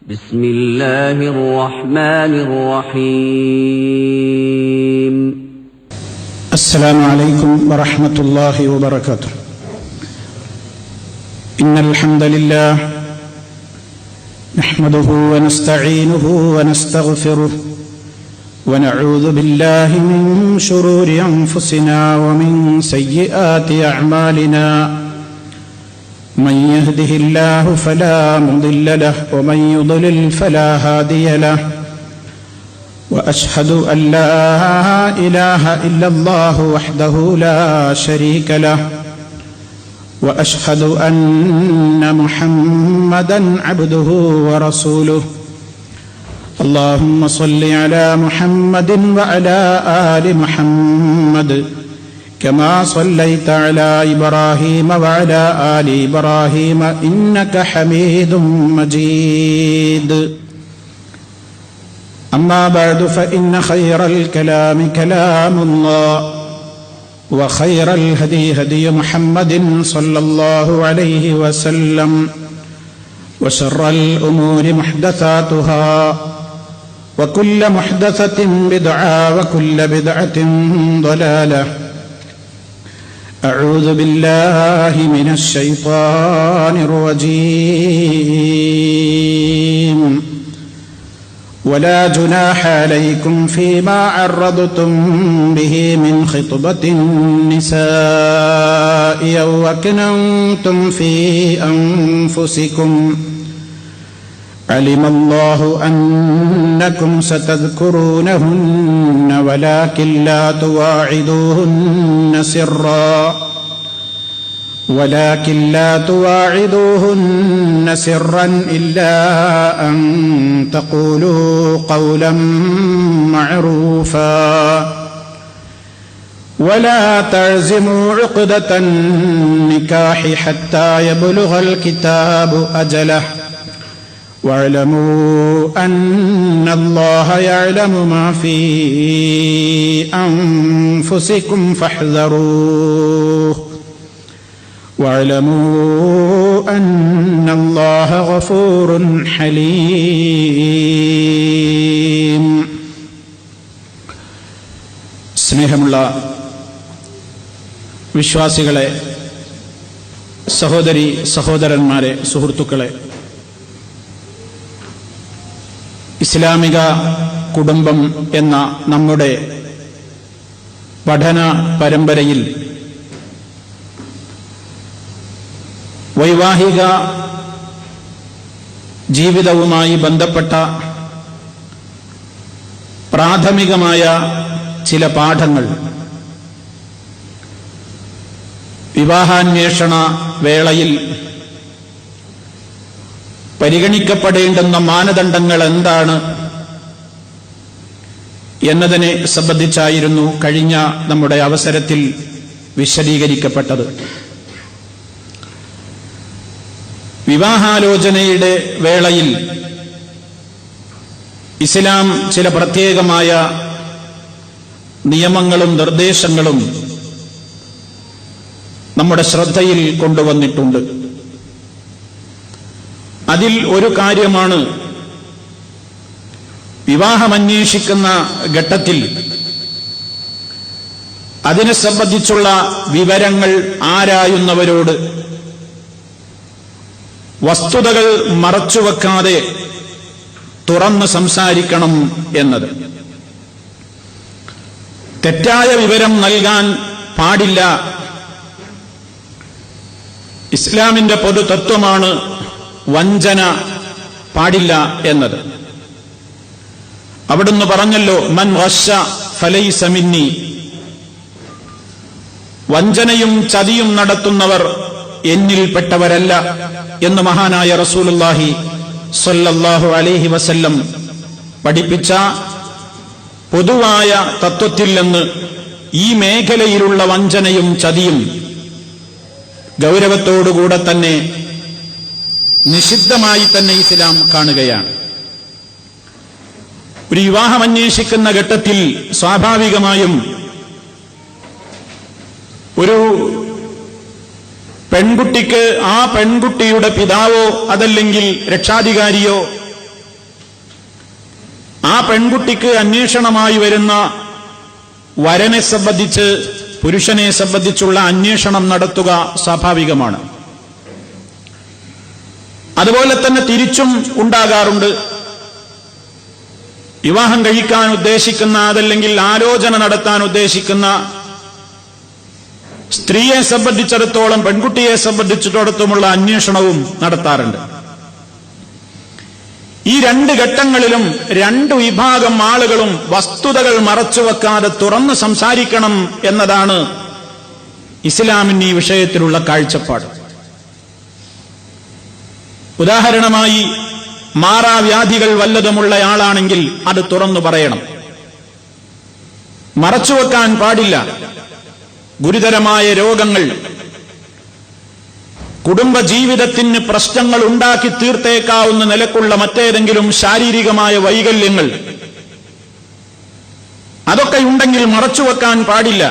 بسم الله الرحمن الرحيم السلام عليكم ورحمة الله وبركاته. إن الحمد لله نحمده ونستعينه ونستغفره ونعوذ بالله من شرور أنفسنا ومن سيئات أعمالنا. من يهده الله فلا مضل له ومن يضلل فلا هادي له. وأشهد أن لا إله إلا الله وحده لا شريك له. وأشهد أن محمدا عبده ورسوله. اللهم صل على محمد وعلى آل محمد كما صليت على إبراهيم وعلى آل إبراهيم إنك حميد مجيد. أما بعد فإن خير الكلام كلام الله وخير الهدي هدي محمد صلى الله عليه وسلم وشر الأمور محدثاتها وكل محدثة بدعة وكل بدعة ضلالة. أعوذ بالله من الشيطان الرجيم. ولا جناح عليكم فيما عرضتم به من خطبة النساء أو أكننتم في أنفسكم. علم الله أنكم ستذكرونهن ولكن لا تواعدوهن سرا إلا أن تقولوا قولا معروفا. ولا تعزموا عقدة النكاح حتى يبلغ الكتاب أجله. واعلموا أن الله يعلم ما في أنفسكم فاحذروه. واعلموا أن الله غفور حليم. സ്നേഹമുള്ള വിശ്വാസികളെ, സഹോദരി സഹോദരന്മാരെ, സുഹൃത്തുക്കളെ, ഇസ്ലാമിക കുടുംബം എന്ന നമ്മുടെ പഠന പരമ്പരയിൽ വൈവാഹിക ജീവിതവുമായി ബന്ധപ്പെട്ട പ്രാഥമികമായ ചില പാഠങ്ങൾ വിവാഹാന്വേഷണ വേളയിൽ പരിഗണിക്കപ്പെടേണ്ടുന്ന മാനദണ്ഡങ്ങൾ എന്താണ് എന്നതിനെ സംബന്ധിച്ചായിരുന്നു കഴിഞ്ഞ നമ്മുടെ അവസരത്തിൽ വിശദീകരിക്കപ്പെട്ടത്. വിവാഹാലോചനയുടെ വേളയിൽ ഇസ്ലാം ചില പ്രത്യേകമായ നിയമങ്ങളും നിർദ്ദേശങ്ങളും നമ്മുടെ ശ്രദ്ധയിൽ കൊണ്ടുവന്നിട്ടുണ്ട്. അതിൽ ഒരു കാര്യമാണ് വിവാഹമന്വേഷിക്കുന്ന ഘട്ടത്തിൽ അതിനെ സംബന്ധിച്ചുള്ള വിവരങ്ങൾ ആരായുന്നവരോട് വസ്തുതകൾ മറച്ചുവെക്കാതെ തുറന്ന് സംസാരിക്കണം എന്നത്. തെറ്റായ വിവരം നൽകാൻ പാടില്ല. ഇസ്ലാമിന്റെ പൊതു തത്വമാണ് വഞ്ചന പാടില്ല എന്നത്. അവിടുന്ന് പറഞ്ഞല്ലോ, മൻ ഗശ്ശ ഫലൈസ മിന്നി. വഞ്ചനയും ചതിയും നടത്തുന്നവർ എന്നിൽപ്പെട്ടവരല്ല എന്ന് മഹാനായ റസൂലുള്ളാഹി സ്വല്ലല്ലാഹു അലൈഹി വസല്ലം പഠിപ്പിച്ച പൊതുവായ തത്വത്തിൽ നിന്ന് ഈ മേഖലയിലുള്ള വഞ്ചനയും ചതിയും ഗൗരവത്തോടുകൂടെ തന്നെ നിഷിദ്ധമായി തന്നെ ഇസ്ലാം കാണുകയാണ്. ഒരു വിവാഹമന്വേഷിക്കുന്ന ഘട്ടത്തിൽ സ്വാഭാവികമായും ഒരു പെൺകുട്ടിക്ക് ആ പെൺകുട്ടിയുടെ പിതാവോ അതല്ലെങ്കിൽ രക്ഷാധികാരിയോ പെൺകുട്ടിക്ക് അന്വേഷണമായി വരുന്ന വരനെ സംബന്ധിച്ച്, പുരുഷനെ സംബന്ധിച്ചുള്ള അന്വേഷണം നടത്തുക സ്വാഭാവികമാണ്. അതുപോലെ തന്നെ തിരിച്ചും ഉണ്ടാകാറുണ്ട്. വിവാഹം കഴിക്കാൻ ഉദ്ദേശിക്കുന്ന, അതല്ലെങ്കിൽ ആലോചന നടത്താൻ ഉദ്ദേശിക്കുന്ന സ്ത്രീയെ സംബന്ധിച്ചിടത്തോളം പെൺകുട്ടിയെ സംബന്ധിച്ചിടത്തോളമുള്ള അന്വേഷണവും നടത്താറുണ്ട്. ഈ രണ്ട് ഘട്ടങ്ങളിലും രണ്ടു വിഭാഗം ആളുകളും വസ്തുതകൾ മറച്ചുവെക്കാതെ തുറന്ന് സംസാരിക്കണം എന്നതാണ് ഇസ്ലാമിന് ഈ വിഷയത്തിലുള്ള കാഴ്ചപ്പാട്. ഉദാഹരണമായി, മാറാവ്യാധികൾ വല്ലതുമുള്ളയാളാണെങ്കിൽ അത് തുറന്നു പറയണം, മറച്ചുവെക്കാൻ പാടില്ല. ഗുരുതരമായ രോഗങ്ങൾ, കുടുംബജീവിതത്തിന് പ്രശ്നങ്ങൾ ഉണ്ടാക്കി തീർത്തേക്കാവുന്ന നിലക്കുള്ള മറ്റേതെങ്കിലും ശാരീരികമായ വൈകല്യങ്ങൾ, അതൊക്കെ ഉണ്ടെങ്കിൽ മറച്ചുവെക്കാൻ പാടില്ല.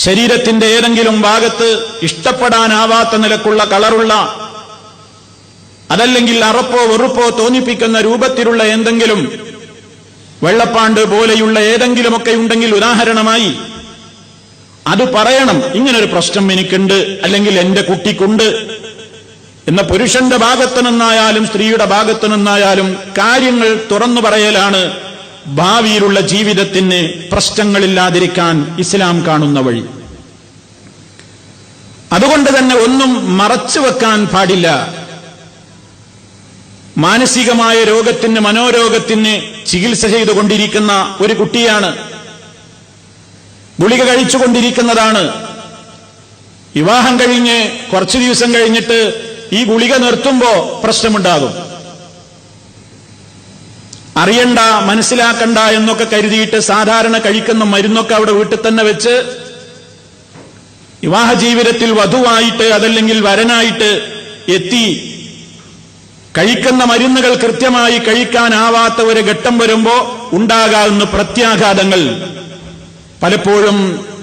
ശരീരത്തിന്റെ ഏതെങ്കിലും ഭാഗത്ത് ഇഷ്ടപ്പെടാനാവാത്ത നിലക്കുള്ള കളറുള്ള, അതല്ലെങ്കിൽ അറപ്പോ വെറുപ്പോ തോന്നിപ്പിക്കുന്ന രൂപത്തിലുള്ള എന്തെങ്കിലും വെള്ളപ്പാണ്ട് പോലെയുള്ള ഏതെങ്കിലുമൊക്കെ ഉണ്ടെങ്കിൽ, ഉദാഹരണമായി, അത് പറയണം. ഇങ്ങനൊരു പ്രശ്നം എനിക്കുണ്ട്, അല്ലെങ്കിൽ എന്റെ കുട്ടിക്കുണ്ട് എന്ന പുരുഷന്റെ ഭാഗത്തു നിന്നായാലും സ്ത്രീയുടെ ഭാഗത്തു നിന്നായാലും കാര്യങ്ങൾ തുറന്നു പറയലാണ് ഭാവിയിലുള്ള ജീവിതത്തിന് പ്രശ്നങ്ങളില്ലാതിരിക്കാൻ ഇസ്ലാം കാണുന്ന വഴി. അതുകൊണ്ട് തന്നെ ഒന്നും മറച്ചുവെക്കാൻ പാടില്ല. മാനസികമായ രോഗത്തിന്, മനോരോഗത്തിന് ചികിത്സ ചെയ്തുകൊണ്ടിരിക്കുന്ന ഒരു കുട്ടിയാണ്, ഗുളിക കഴിച്ചുകൊണ്ടിരിക്കുന്നതാണ്. വിവാഹം കഴിഞ്ഞ് കുറച്ചു ദിവസം കഴിഞ്ഞിട്ട് ഈ ഗുളിക നിർത്തുമ്പോ പ്രശ്നമുണ്ടാകും. അറിയണ്ട, മനസ്സിലാക്കണ്ട എന്നൊക്കെ കരുതിയിട്ട് സാധാരണ കഴിക്കുന്ന മരുന്നൊക്കെ അവിടെ വീട്ടിൽ തന്നെ വെച്ച് വിവാഹ ജീവിതത്തിൽ വധുവായിട്ട്, അതല്ലെങ്കിൽ വരനായിട്ട് എത്തി കഴിക്കുന്ന മരുന്നുകൾ കൃത്യമായി കഴിക്കാനാവാത്ത ഒരു ഘട്ടം വരുമ്പോ ഉണ്ടാകാവുന്ന പ്രത്യാഘാതങ്ങൾ പലപ്പോഴും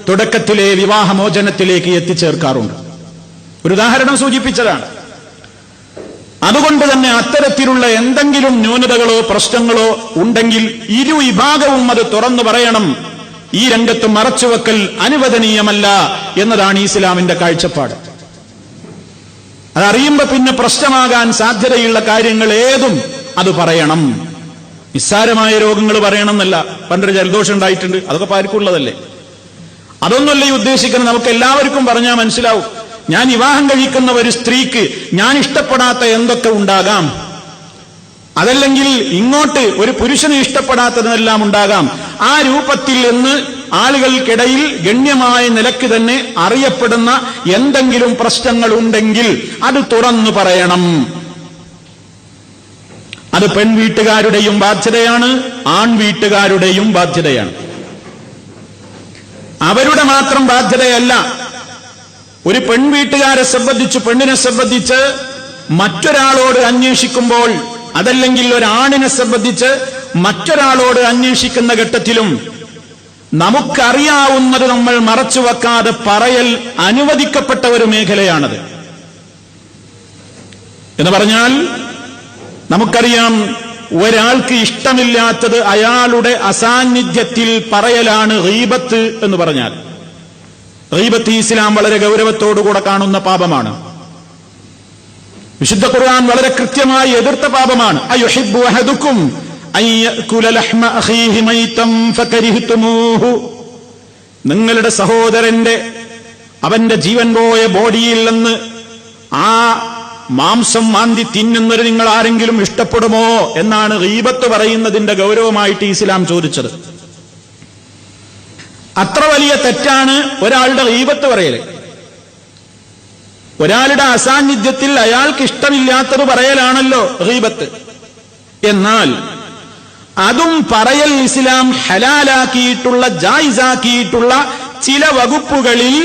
തുടക്കത്തിലെ വിവാഹമോചനത്തിലേക്ക് എത്തിച്ചേർക്കാറുണ്ട്. ഒരു ഉദാഹരണം സൂചിപ്പിച്ചതാണ്. അതുകൊണ്ട് തന്നെ അത്തരത്തിലുള്ള എന്തെങ്കിലും ന്യൂനതകളോ പ്രശ്നങ്ങളോ ഉണ്ടെങ്കിൽ ഇരു വിഭാഗവും അത് തുറന്നു പറയണം. ഈ രംഗത്ത് മറച്ചുവെക്കൽ അനുവദനീയമല്ല എന്നതാണ് ഇസ്ലാമിന്റെ കാഴ്ചപ്പാട്. അതറിയുമ്പോ പിന്നെ പ്രശ്നമാകാൻ സാധ്യതയുള്ള കാര്യങ്ങൾ ഏതും അത് പറയണം. നിസ്സാരമായ രോഗങ്ങൾ പറയണം എന്നല്ല. പണ്ടൊരു ജലദോഷം ഉണ്ടായിട്ടുണ്ട്, അതൊക്കെ പാർക്കുള്ളതല്ലേ, അതൊന്നുമല്ല ഈ ഉദ്ദേശിക്കുന്നത്. നമുക്ക് എല്ലാവർക്കും പറഞ്ഞാൽ മനസ്സിലാവും. ഞാൻ വിവാഹം കഴിക്കുന്ന ഒരു സ്ത്രീക്ക് ഞാൻ ഇഷ്ടപ്പെടാത്ത എന്തൊക്കെ ഉണ്ടാകാം, അതല്ലെങ്കിൽ ഇങ്ങോട്ട് ഒരു പുരുഷന് ഇഷ്ടപ്പെടാത്തതെല്ലാം ഉണ്ടാകാം. ആ രൂപത്തിൽ നിന്ന് ആളുകൾക്കിടയിൽ ഗണ്യമായ നിലയ്ക്ക് തന്നെ അറിയപ്പെടുന്ന എന്തെങ്കിലും പ്രശ്നങ്ങൾ ഉണ്ടെങ്കിൽ അത് തുറന്നു പറയണം. അത് പെൺവീട്ടുകാരുടെയും ബാധ്യതയാണ്, ആൺവീട്ടുകാരുടെയും ബാധ്യതയാണ്. അവരുടെ മാത്രം ബാധ്യതയല്ല. ഒരു പെൺവീട്ടുകാരെ സംബന്ധിച്ച്, പെണ്ണിനെ സംബന്ധിച്ച് മറ്റൊരാളോട് അന്വേഷിക്കുമ്പോൾ, അതല്ലെങ്കിൽ ഒരാണിനെ സംബന്ധിച്ച് മറ്റൊരാളോട് അന്വേഷിക്കുന്ന ഘട്ടത്തിലും നമുക്കറിയാവുന്നത് നമ്മൾ മറച്ചുവെക്കാതെ പറയൽ അനുവദിക്കപ്പെട്ട ഒരു മേഖലയാണത്. എന്ന് പറഞ്ഞാൽ നമുക്കറിയാം, ഒരാൾക്ക് ഇഷ്ടമില്ലാത്തത് അയാളുടെ അസാന്നിധ്യത്തിൽ പറയലാണ് ഗീബത്ത് എന്ന് പറഞ്ഞാൽ. ഗീബത്ത് ഇസ്ലാം വളരെ ഗൗരവത്തോടുകൂടെ കാണുന്ന പാപമാണ്. വിശുദ്ധ ഖുർആൻ വളരെ കൃത്യമായി എതിർത്ത പാപമാണ്. അയുഹിബ്ബു അഹദുക്കും അൻ യഅകുല ലഹ്മ അഖീഹി മൈതൻ ഫകരിഹ്തുമൂഹു. നിങ്ങളുടെ സഹോദരന്റെ, അവന്റെ ജീവൻ പോയ ബോഡിയിൽ നിന്ന് ആ മാംസം മാന്തി തിന്നുന്നത് നിങ്ങൾ ആരെങ്കിലും ഇഷ്ടപ്പെടുമോ എന്നാണ് ഗീബത്ത് പറയുന്നതിന്റെ ഗൗരവമായിട്ട് ഇസ്ലാം ചോദിച്ചത്. അത്ര വലിയ തെറ്റാണ് ഒരാളുടെ ഗീബത്ത് പറയല്. ഒരാളുടെ അസാന്നിധ്യത്തിൽ അയാൾക്ക് ഇഷ്ടമില്ലാത്തത് പറയലാണല്ലോ ഗീബത്ത്. എന്നാൽ അതും പറയൽ ഇസ്ലാം ഹലാലാക്കിയിട്ടുള്ള, ജായിസാക്കിയിട്ടുള്ള ചില വകുപ്പുകളിൽ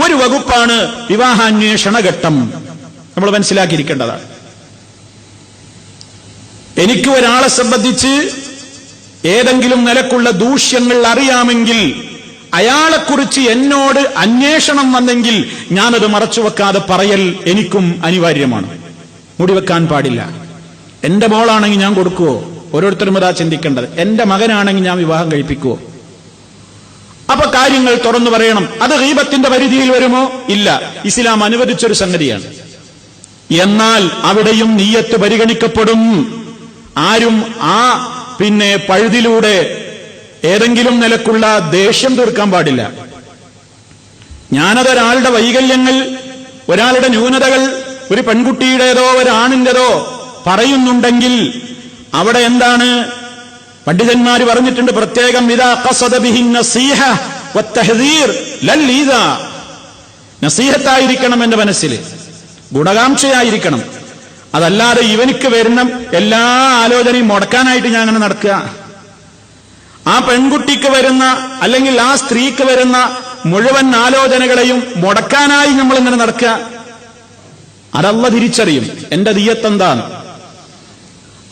ഒരു വകുപ്പാണ് വിവാഹാന്വേഷണ ഘട്ടം. നമ്മൾ മനസ്സിലാക്കിയിരിക്കേണ്ടതാണ്. എനിക്ക് ഒരാളെ സംബന്ധിച്ച് ഏതെങ്കിലും നിലക്കുള്ള ദൂഷ്യങ്ങൾ അറിയാമെങ്കിൽ, അയാളെക്കുറിച്ച് എന്നോട് അന്വേഷണം വന്നെങ്കിൽ ഞാനത് മറച്ചുവെക്കാതെ പറയൽ എനിക്കും അനിവാര്യമാണ്. മുടിവെക്കാൻ പാടില്ല. എന്റെ മോളാണെങ്കിൽ ഞാൻ കൊടുക്കുവോ? ഓരോരുത്തരും അതാ ചിന്തിക്കേണ്ടത്. എന്റെ മകനാണെങ്കിൽ ഞാൻ വിവാഹം കഴിപ്പിക്കുവോ? അപ്പൊ കാര്യങ്ങൾ തുറന്നു പറയണം. അത് ഗീബത്തിന്റെ പരിധിയിൽ വരുമോ? ഇല്ല, ഇസ്ലാം അനുവദിച്ചൊരു സംഗതിയാണ്. എന്നാൽ അവിടെയും നിയ്യത്ത് പരിഗണിക്കപ്പെടും. ആരും പഴുതിലൂടെ ഏതെങ്കിലും നിലക്കുള്ള ദേഷ്യം തീർക്കാൻ പാടില്ല. ഞാനതൊരാളുടെ വൈകല്യങ്ങൾ, ഒരാളുടെ ന്യൂനതകൾ, ഒരു പെൺകുട്ടിയുടേതോ ഒരാണിന്റേതോ പറയുന്നുണ്ടെങ്കിൽ അവിടെ എന്താണ് പണ്ഡിതന്മാര് പറഞ്ഞിട്ടുണ്ട് പ്രത്യേകം, ഇദാ ഖസദ ബിഹിൻ നസീഹ വത്തഹ്ദീർ ലല്ലീദാ. നസീഹത്തായിരിക്കണം എന്റെ മനസ്സിൽ, ഗുണകാംക്ഷയായിരിക്കണം. അതല്ലാതെ ഇവനിക്ക് വരുന്ന എല്ലാ ആലോചനയും മുടക്കാനായിട്ട് ഞാൻ അങ്ങനെ നടക്കുക, ആ പെൺകുട്ടിക്ക് വരുന്ന അല്ലെങ്കിൽ ആ സ്ത്രീക്ക് വരുന്ന മുഴുവൻ ആലോചനകളെയും മുടക്കാനായി നമ്മൾ ഇങ്ങനെ നടക്കുക, അതല്ല തിരിച്ചറിയും എന്റെ നിയ്യത്തെന്താണ്.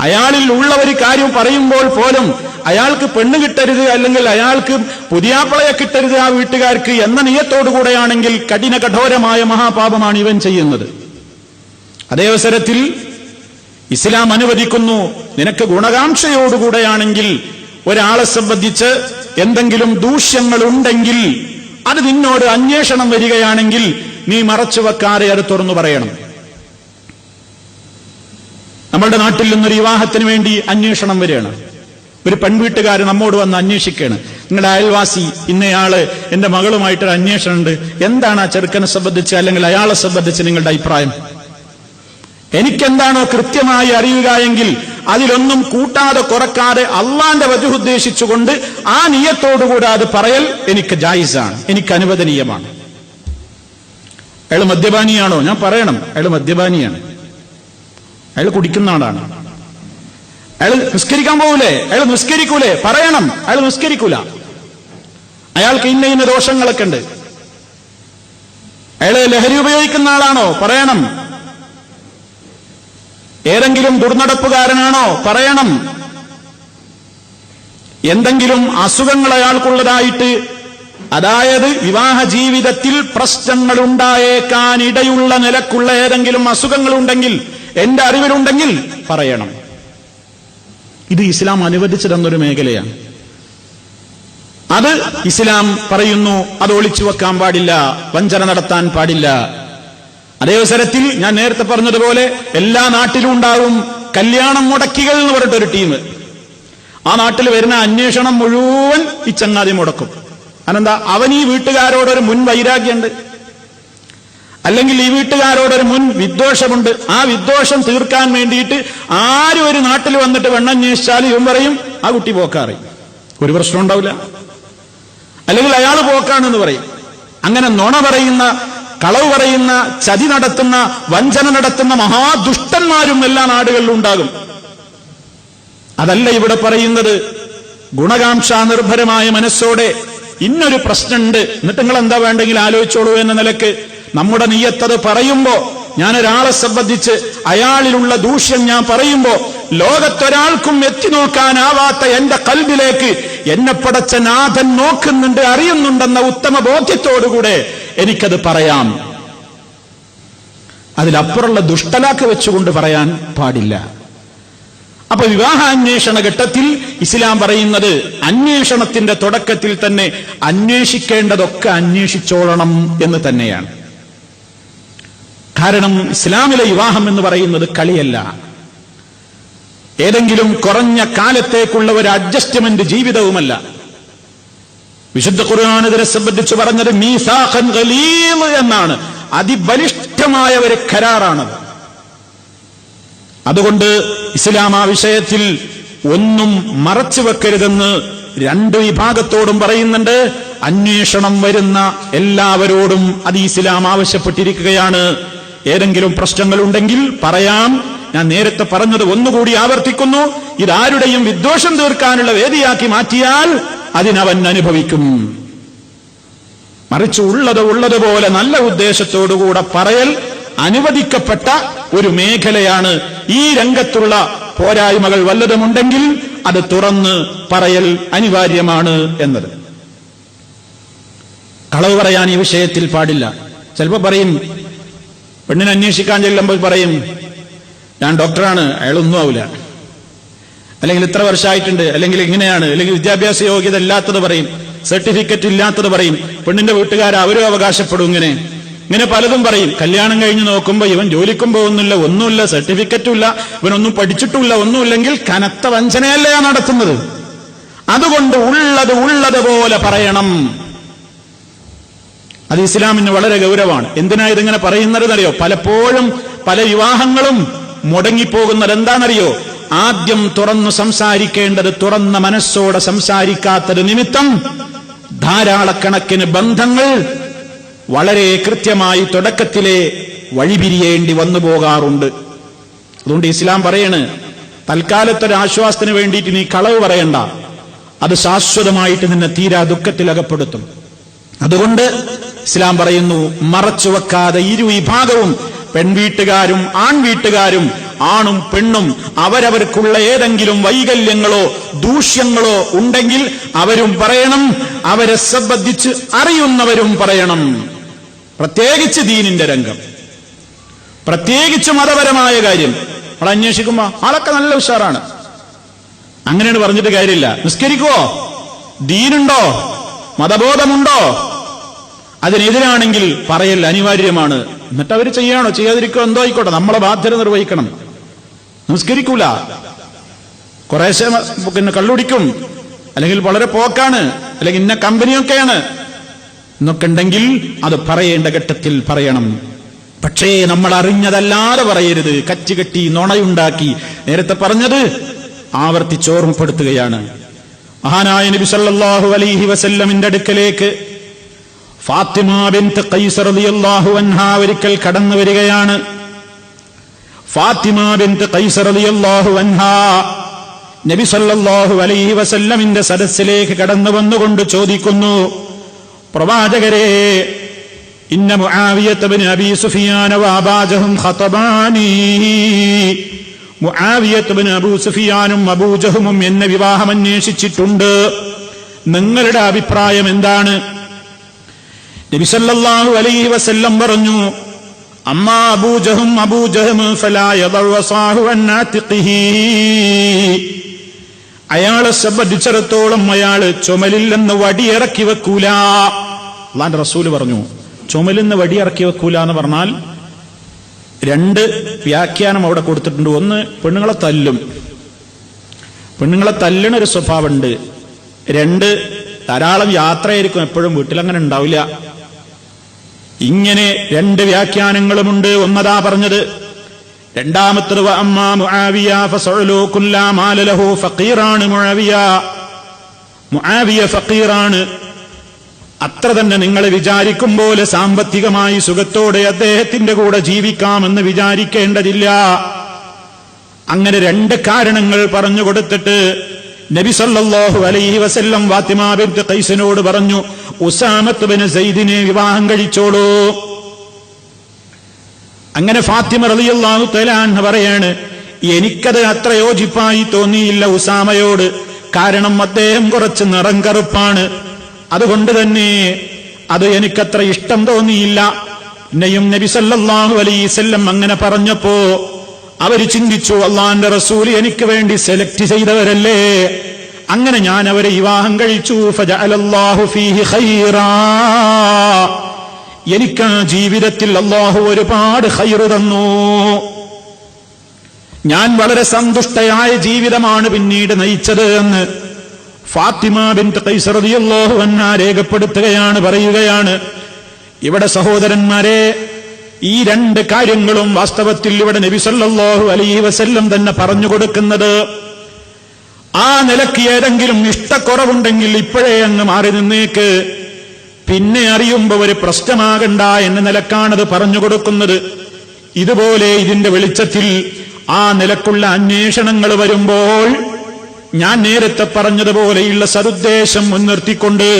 അയാളിൽ ഉള്ള ഒരു കാര്യം പറയുമ്പോൾ പോലും അയാൾക്ക് പെണ്ണ് കിട്ടരുത്, അല്ലെങ്കിൽ അയാൾക്ക് പുതിയാപ്പിളയെ കിട്ടരുത് ആ വീട്ടുകാർക്ക് എന്ന നിയ്യത്തോടുകൂടെയാണെങ്കിൽ കഠോരമായ മഹാപാപമാണ് ഇവൻ ചെയ്യുന്നത്. അതേ അവസരത്തിൽ ഇസ്ലാം അനുവദിക്കുന്നു, നിനക്ക് ഗുണകാംക്ഷയോടുകൂടെയാണെങ്കിൽ ഒരാളെ സംബന്ധിച്ച് എന്തെങ്കിലും ദൂഷ്യങ്ങൾ ഉണ്ടെങ്കിൽ അത് നിന്നോട് അന്വേഷണം വരികയാണെങ്കിൽ നീ മറച്ചു വെക്കാതെ അത് തുറന്നു പറയണം. നമ്മളുടെ നാട്ടിൽ നിന്നൊരു വിവാഹത്തിന് വേണ്ടി അന്വേഷണം വരികയാണ്. ഒരു പെൺവീട്ടുകാർ നമ്മോട് വന്ന് അന്വേഷിക്കുകയാണ്, നിങ്ങളുടെ അയൽവാസി ഇന്നയാള് എന്റെ മകളുമായിട്ടൊരു അന്വേഷണമുണ്ട്, എന്താണ് ആ ചെറുക്കനെ സംബന്ധിച്ച് അല്ലെങ്കിൽ അയാളെ സംബന്ധിച്ച് നിങ്ങളുടെ അഭിപ്രായം? എനിക്കെന്താണോ കൃത്യമായി അറിയുക എങ്കിൽ അതിലൊന്നും കൂട്ടാതെ കുറക്കാതെ അള്ളാന്റെ വജഹ് ഉദ്ദേശിച്ചുകൊണ്ട് ആ നിയ്യത്തോടുകൂടെ അത് പറയൽ എനിക്ക് ജായിസാണ്, എനിക്ക് അനുവദനീയമാണ്. അയാൾ മദ്യപാനിയാണോ? ഞാൻ പറയണം അയാൾ മദ്യപാനിയാണ്, അയാൾ കുടിക്കുന്ന ആളാണ്. അയാൾ നിസ്കരിക്കാൻ പോകൂലേ? അയാൾ നിസ്കരിക്കൂലേ? പറയണം അയാൾ നിസ്കരിക്കൂല, അയാൾക്ക് ഇന്ന ദോഷങ്ങളൊക്കെ ഉണ്ട്. അയാൾ ലഹരി ഉപയോഗിക്കുന്ന ആളാണോ? പറയണം. ഏതെങ്കിലും ദുർനടപ്പുകാരനാണോ? പറയണം. എന്തെങ്കിലും അസുഖങ്ങൾ അയാൾക്കുള്ളതായിട്ട്, അതായത് വിവാഹ ജീവിതത്തിൽ പ്രശ്നങ്ങൾ ഉണ്ടായേക്കാൻ ഇടയുള്ള നിലക്കുള്ള ഏതെങ്കിലും അസുഖങ്ങളുണ്ടെങ്കിൽ, എന്റെ അറിവിലുണ്ടെങ്കിൽ പറയണം. ഇത് ഇസ്ലാം അനുവദിച്ചു തന്നൊരു മേഖലയാണ്. അത് ഇസ്ലാം പറയുന്നു, അത് ഒളിച്ചു വെക്കാൻ പാടില്ല, വഞ്ചന നടത്താൻ പാടില്ല. അതേ അവസരത്തിൽ ഞാൻ നേരത്തെ പറഞ്ഞതുപോലെ എല്ലാ നാട്ടിലും ഉണ്ടാവും കല്യാണം മുടക്കികൾ എന്ന് പറഞ്ഞിട്ടൊരു ടീം. ആ നാട്ടിൽ വരുന്ന അന്വേഷണം മുഴുവൻ ഈ ചങ്ങാതി മുടക്കും. അതെന്താ? അവൻ ഈ വീട്ടുകാരോടൊരു മുൻ വൈരാഗ്യമുണ്ട്, അല്ലെങ്കിൽ ഈ വീട്ടുകാരോടൊരു മുൻ വിദ്വേഷമുണ്ട്. ആ വിദ്വേഷം തീർക്കാൻ വേണ്ടിയിട്ട് ആരും ഒരു നാട്ടിൽ വന്നിട്ട് വെണ്ണന്വേഷിച്ചാൽ ഇവൻ പറയും ആ കുട്ടി പോക്കാറി, ഒരു പ്രശ്നം ഉണ്ടാവില്ല, അല്ലെങ്കിൽ അയാൾ പോക്കാണെന്ന് പറയും. അങ്ങനെ നുണ പറയുന്ന, കളവ് പറയുന്ന, ചതി നടത്തുന്ന, വഞ്ചന നടത്തുന്ന മഹാദുഷ്ടന്മാരും എല്ലാ നാടുകളിലും ഉണ്ടാകും. അതല്ല ഇവിടെ പറയുന്നത്. ഗുണകാംക്ഷ നിർഭരമായ മനസ്സോടെ ഇന്നൊരു പ്രശ്നമുണ്ട്, എന്നിട്ട് നിങ്ങൾ എന്താ വേണ്ടെങ്കിൽ ആലോചിച്ചോളൂ എന്ന നിലക്ക് നമ്മുടെ നിയ്യത്തത് പറയുമ്പോ, ഞാനൊരാളെ സംബന്ധിച്ച് അയാളിലുള്ള ദൂഷ്യം ഞാൻ പറയുമ്പോ ലോകത്തൊരാൾക്കും എത്തി നോക്കാനാവാത്ത എന്റെ കൽബിലേക്ക് എന്നെ പടച്ച നാഥൻ നോക്കുന്നുണ്ട്, അറിയുന്നുണ്ടെന്ന ഉത്തമ ബോധ്യത്തോടുകൂടെ എനിക്കത് പറയാം. അതിലപ്പുറമുള്ള ദുഷ്ടലാക്ക് വെച്ചുകൊണ്ട് പറയാൻ പാടില്ല. അപ്പൊ വിവാഹാന്വേഷണ ഘട്ടത്തിൽ ഇസ്ലാം പറയുന്നത് അന്വേഷണത്തിന്റെ തുടക്കത്തിൽ തന്നെ അന്വേഷിക്കേണ്ടതൊക്കെ അന്വേഷിച്ചോളണം എന്ന് തന്നെയാണ്. കാരണം ഇസ്ലാമിലെ വിവാഹം എന്ന് പറയുന്നത് കളിയല്ല, ഏതെങ്കിലും കുറഞ്ഞ കാലത്തേക്കുള്ള ഒരു അഡ്ജസ്റ്റ്മെന്റ് ജീവിതവുമല്ല. വിശുദ്ധ ഖുർആൻ ഇതിനെ സംബന്ധിച്ച് പറഞ്ഞത് മീസാഖൻ ഗലീദ് എന്നാണ്, അതിബലിഷ്ഠമായ ഒരു കരാറാണത്. അതുകൊണ്ട് ഇസ്ലാം ആ വിഷയത്തിൽ ഒന്നും മറച്ചു വെക്കരുതെന്ന് രണ്ട് വിഭാഗത്തോടും പറയുന്നുണ്ട്. അന്വേഷണം വരുന്ന എല്ലാവരോടും അത് ഇസ്ലാം ആവശ്യപ്പെട്ടിരിക്കുകയാണ്. ഏതെങ്കിലും പ്രശ്നങ്ങളുണ്ടെങ്കിൽ പറയാം. ഞാൻ നേരത്തെ പറഞ്ഞത് ഒന്നുകൂടി ആവർത്തിക്കുന്നു, ഇതാരുടെയും വിദ്വേഷം തീർക്കാനുള്ള വേദിയാക്കി മാറ്റിയാൽ അതിനവൻ അനുഭവിക്കും. മറിച്ച് ഉള്ളതുപോലെ നല്ല ഉദ്ദേശത്തോടുകൂടെ പറയൽ അനുവദിക്കപ്പെട്ട ഒരു മേഖലയാണ്. ഈ രംഗത്തുള്ള പോരായ്മകൾ വല്ലതുമുണ്ടെങ്കിൽ അത് തുറന്ന് പറയൽ അനിവാര്യമാണ് എന്നത്. കളവ് പറയാൻ ഈ വിഷയത്തിൽ പാടില്ല. ചിലപ്പോൾ പറയും, പെണ്ണിനെ അന്വേഷിക്കാൻ ചെല്ലുമ്പോൾ പറയും ഞാൻ ഡോക്ടറാണ്, അയാളൊന്നും ആവില്ല. അല്ലെങ്കിൽ ഇത്ര വർഷമായിട്ടുണ്ട്, അല്ലെങ്കിൽ ഇങ്ങനെയാണ്, അല്ലെങ്കിൽ വിദ്യാഭ്യാസ യോഗ്യത ഇല്ലാത്തത് പറയും, സർട്ടിഫിക്കറ്റ് ഇല്ലാത്തത് പറയും, പെണ്ണിന്റെ വീട്ടുകാർ അവരും അവകാശപ്പെടും, ഇങ്ങനെ പലതും പറയും. കല്യാണം കഴിഞ്ഞ് നോക്കുമ്പോ ഇവൻ ജോലിക്കും പോകുന്നില്ല, ഒന്നുമില്ല, സർട്ടിഫിക്കറ്റും ഇല്ല, ഇവനൊന്നും പഠിച്ചിട്ടില്ല, ഒന്നുമില്ലെങ്കിൽ കനത്ത വഞ്ചനയല്ലേ നടത്തുന്നത്. അതുകൊണ്ട് ഉള്ളത് പോലെ പറയണം. അത് ഇസ്ലാമിന് വളരെ ഗൗരവമാണ്. എന്തിനാ ഇതിങ്ങനെ പറയുന്നതെന്നറിയോ? പലപ്പോഴും പല വിവാഹങ്ങളും മുടങ്ങിപ്പോകുന്നത് എന്താണെന്നറിയോ? ആദ്യം തുറന്നു സംസാരിക്കേണ്ടത് തുറന്ന മനസ്സോടെ സംസാരിക്കാത്തത് നിമിത്തം ധാരാളക്കണക്കിന് ബന്ധങ്ങൾ വളരെ കൃത്യമായി തുടക്കത്തിലെ വഴിപിരിയേണ്ടി വന്നു പോകാറുണ്ട്. അതുകൊണ്ട് ഇസ്ലാം പറയണ്, തൽക്കാലത്തൊരു ആശ്വാസത്തിന് വേണ്ടിയിട്ട് നീ കളവ് പറയണ്ട, അത് ശാശ്വതമായിട്ട് നിന്നെ തീരാ ദുഃഖത്തിൽ അകപ്പെടുത്തും. അതുകൊണ്ട് ഇസ്ലാം പറയുന്നു, മറച്ചു വെക്കാതെ ഇരു വിഭാഗവും, പെൺവീട്ടുകാരും ആൺവീട്ടുകാരും, ആണും പെണ്ണും, അവരവർക്കുള്ള ഏതെങ്കിലും വൈകല്യങ്ങളോ ദൂഷ്യങ്ങളോ ഉണ്ടെങ്കിൽ അവരും പറയണം, അവരെ സംബന്ധിച്ച് അറിയുന്നവരും പറയണം. പ്രത്യേകിച്ച് ദീനിന്റെ രംഗം, പ്രത്യേകിച്ച് മതപരമായ കാര്യം നമ്മൾ അന്വേഷിക്കുമ്പോ ആളൊക്കെ നല്ല ഉഷാറാണ്, അങ്ങനെയാണ് പറഞ്ഞിട്ട് കാര്യമില്ല. നിസ്കരിക്കുവോ? ദീനുണ്ടോ? മതബോധമുണ്ടോ? അതിനെതിരാണെങ്കിൽ പറയൽ അനിവാര്യമാണ്. എന്നിട്ട് അവർ ചെയ്യാണോ ചെയ്യാതിരിക്കോ എന്തോ ആയിക്കോട്ടെ, നമ്മളെ ബാധ്യത നിർവഹിക്കണം. നമസ്കരിക്കൂല, കുറേശ്ശെ പിന്നെ കള്ളുടിക്കും, അല്ലെങ്കിൽ വളരെ പോക്കാണ്, അല്ലെങ്കിൽ ഇന്ന കമ്പനിയൊക്കെയാണ് എന്നൊക്കെ ഉണ്ടെങ്കിൽ അത് പറയേണ്ട ഘട്ടത്തിൽ പറയണം. പക്ഷേ നമ്മൾ അറിഞ്ഞതല്ലാതെ പറയരുത്. കച്ചുകെട്ടി നുണയുണ്ടാക്കി നേരത്തെ പറഞ്ഞത് ആവർത്തിച്ചോർമ്മപ്പെടുത്തുകയാണ്. മഹാനായ നബി സല്ലല്ലാഹു അലൈഹി വസല്ലമിന്റെ അടുക്കലേക്ക് ഫാത്തിമ ബിൻത് ഖൈസ് റളിയല്ലാഹു അൻഹാ ഒരിക്കൽ കടന്നു വരികയാണ്. ഫാത്തിമ ബിൻത് ഖൈസ് റളിയല്ലാഹു അൻഹാ നബി സല്ലല്ലാഹു അലൈഹി വസല്ലമിന്റെ സദസ്സിലേക്ക് കടന്നു വന്നുകൊണ്ട് ചോദിക്കുന്നു, പ്രവാചകരെ, ഇന്ന മുആവിയത ഇബ്നു അബീ സുഫിയാന വഅബാ ജഹം ഖതബാനി, മുആവിയത ഇബ്നു അബൂ സുഫിയാനും അബൂ ജഹമും എന്നെ വിവാഹം അന്വേഷിച്ചിട്ടുണ്ട്, നിങ്ങളുടെ അഭിപ്രായം എന്താണ്? നബി സല്ലല്ലാഹു അലൈഹി വസല്ലം പറഞ്ഞു, അമ്മാ അബൂ ജഹം ഫലാ യദഉ വസാഹു അന്നാതിഖിഹി, അയാളെ സംബന്ധിച്ചിടത്തോളം അയാള് ചുമലിൽ നിന്ന് വടിയിറക്കി വെക്കൂല. അല്ലാഹുവിന്റെ റസൂല് പറഞ്ഞു, ചുമലിൽ നിന്ന് വടിയിറക്കി വെക്കൂല എന്ന് പറഞ്ഞാൽ രണ്ട് വ്യാഖ്യാനം അവിടെ കൊടുത്തിട്ടുണ്ട്. ഒന്ന്, പെണ്ണുങ്ങളെ തല്ലും, പെണ്ണുങ്ങളെ തല്ലണ ഒരു സ്വഭാവമുണ്ട്. രണ്ട്, ധാരാളം യാത്രയായിരിക്കും, എപ്പോഴും വീട്ടിലങ്ങനെ ഉണ്ടാവില്ല. ഇങ്ങനെ രണ്ട് വ്യാഖ്യാനങ്ങളുമുണ്ട്. ഒന്നതാ പറഞ്ഞത്. രണ്ടാമത്തത് അമ്മാ മുആവിയ ഫസഉലു കുല്ലാ മാല ലഹു, ഫഖീറാണ് മുആവിയ ഫഖീറാണ്, അത്ര തന്നെ നിങ്ങൾ വിചാരിക്കും പോലെ സാമ്പത്തികമായി സുഖത്തോടെ അദ്ദേഹത്തിന്റെ കൂടെ ജീവിക്കാമെന്ന് വിചാരിക്കേണ്ടതില്ല. അങ്ങനെ രണ്ട് കാരണങ്ങൾ പറഞ്ഞു കൊടുത്തിട്ട് നബി സല്ലല്ലാഹു അലൈഹി വസല്ലം ഫാത്തിമ ബിൻത് ഖൈസിനോട് പറഞ്ഞു, ഉസാമത്ത് ബിൻ സൈദിനെ വിവാഹം കഴിച്ചോളൂ. അങ്ങനെ ഫാത്തിമ റളിയല്ലാഹു തആല അൻഹ പറയാണ്, എനിക്കത് അത്ര യോജിപ്പായി തോന്നിയില്ല ഉസാമയോട്. കാരണം അദ്ദേഹം കുറച്ച് നിറം കറുപ്പാണ്, അതുകൊണ്ട് തന്നെ അത് എനിക്കത്ര ഇഷ്ടം തോന്നിയില്ല. പിന്നെയും നബി സല്ലല്ലാഹു അലൈഹി വസല്ലം അങ്ങനെ പറഞ്ഞപ്പോ അവര് ചിന്തിച്ചു, അള്ളാന്റെ റസൂൽ എനിക്ക് വേണ്ടി സെലക്ട് ചെയ്തവരല്ലേ, അങ്ങനെ ഞാൻ അവരെ വിവാഹം കഴിച്ചു. ഫജഅലല്ലാഹു ഫീഹി ഖൈറാ, എനിക്ക് ആ ജീവിതത്തിൽ അല്ലാഹു ഒരുപാട് ഖൈർ തന്നു. ഞാൻ വളരെ സന്തുഷ്ടയായ ജീവിതമാണ് പിന്നീട് നയിച്ചത് എന്ന് ഫാത്തിമ ബിൻത് ഖൈസ് റളിയല്ലാഹു അൻഹാ രേഖപ്പെടുത്തുകയാണ്, പറയുകയാണ്. ഇവിടെ സഹോദരന്മാരെ, ഈ രണ്ട് കാര്യങ്ങളും വാസ്തവത്തിൽ ഇവിടെ നബി സല്ലല്ലാഹു അലൈഹി വസല്ലം തന്നെ പറഞ്ഞു കൊടുക്കുന്നത്. ആ നിലയ്ക്ക് ഏതെങ്കിലും ഇഷ്ടക്കുറവുണ്ടെങ്കിൽ ഇപ്പോഴേ അങ്ങ് മാറി നിന്നേക്ക്, പിന്നെ അറിയുമ്പോ ഒരു പ്രശ്നമാകണ്ട എന്ന നിലക്കാണത് പറഞ്ഞു കൊടുക്കുന്നത്. ഇതുപോലെ ഇതിന്റെ വെളിച്ചത്തിൽ ആ നിലക്കുള്ള അന്വേഷണങ്ങൾ വരുമ്പോൾ ഞാൻ നേരത്തെ പറഞ്ഞതുപോലെയുള്ള സദുദ്ദേശം മുൻനിർത്തിക്കൊണ്ട്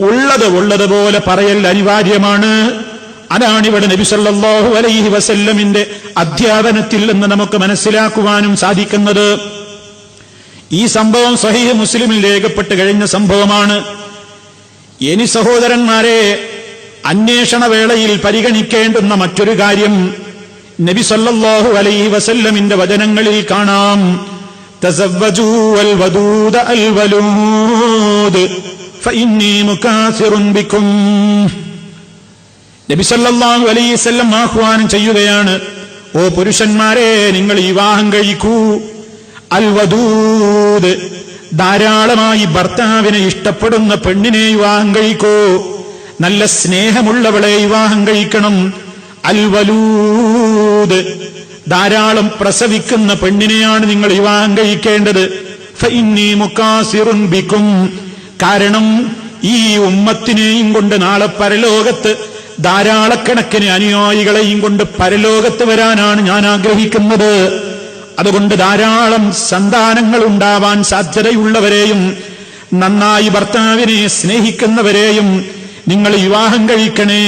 ഉള്ളതുപോലെ പറയൽ അനിവാര്യമാണ്. അതാണ് ഇവിടെ നബി സല്ലല്ലാഹു അലൈഹി വസല്ലമിന്റെ അധ്യാപനത്തിൽ നിന്ന് നമുക്ക് മനസ്സിലാക്കുവാനും സാധിക്കുന്നത്. ഈ സംഭവം സ്വഹീഹ് മുസ്ലിമിൽ രേഖപ്പെട്ട് കഴിഞ്ഞ സംഭവമാണ്. ഇനി സഹോദരന്മാരെ, അന്വേഷണ വേളയിൽ പരിഗണിക്കേണ്ടുന്ന മറ്റൊരു കാര്യം നബി സല്ലല്ലാഹു അലൈഹി വസല്ലമിന്റെ വചനങ്ങളിൽ കാണാം. തസവ്വജൂ വൽ വദൂദ അൽ വലൂദ് ഫഇന്നീ മുകാസിറുൻ ബികും. നബി സല്ലല്ലാഹു അലൈഹി വസല്ലം ആഹ്വാനം ചെയ്യുകയാണ്, ഓ പുരുഷന്മാരെ, നിങ്ങൾ വിവാഹം കഴിക്കൂ. അൽ വദൂദ്, ധാരാളമായി ഭർത്താവിനെ ഇഷ്ടപ്പെടുന്ന പെണ്ണിനെ വിവാഹം കഴിക്കൂ. നല്ല സ്നേഹമുള്ളവളെ വിവാഹം കഴിക്കണം. അൽ വലൂദ്, ധാരാളം പ്രസവിക്കുന്ന പെണ്ണിനെയാണ് നിങ്ങൾ വിവാഹം കഴിക്കേണ്ടത്. ഫഇന്നീ മുകാസിറുൻ ബികും, കാരണം ഈ ഉമ്മത്തിനെയും കൊണ്ട് നാളെ പരലോകത്ത് ധാരാളക്കണക്കിന് അനുയായികളെയും കൊണ്ട് പരലോകത്ത് വരാനാണ് ഞാൻ ആഗ്രഹിക്കുന്നത്. അതുകൊണ്ട് ധാരാളം സന്താനങ്ങൾ ഉണ്ടാവാൻ സാധ്യതയുള്ളവരെയും നന്നായി ഭർത്താവിനെ സ്നേഹിക്കുന്നവരെയും നിങ്ങൾ വിവാഹം കഴിക്കണേ.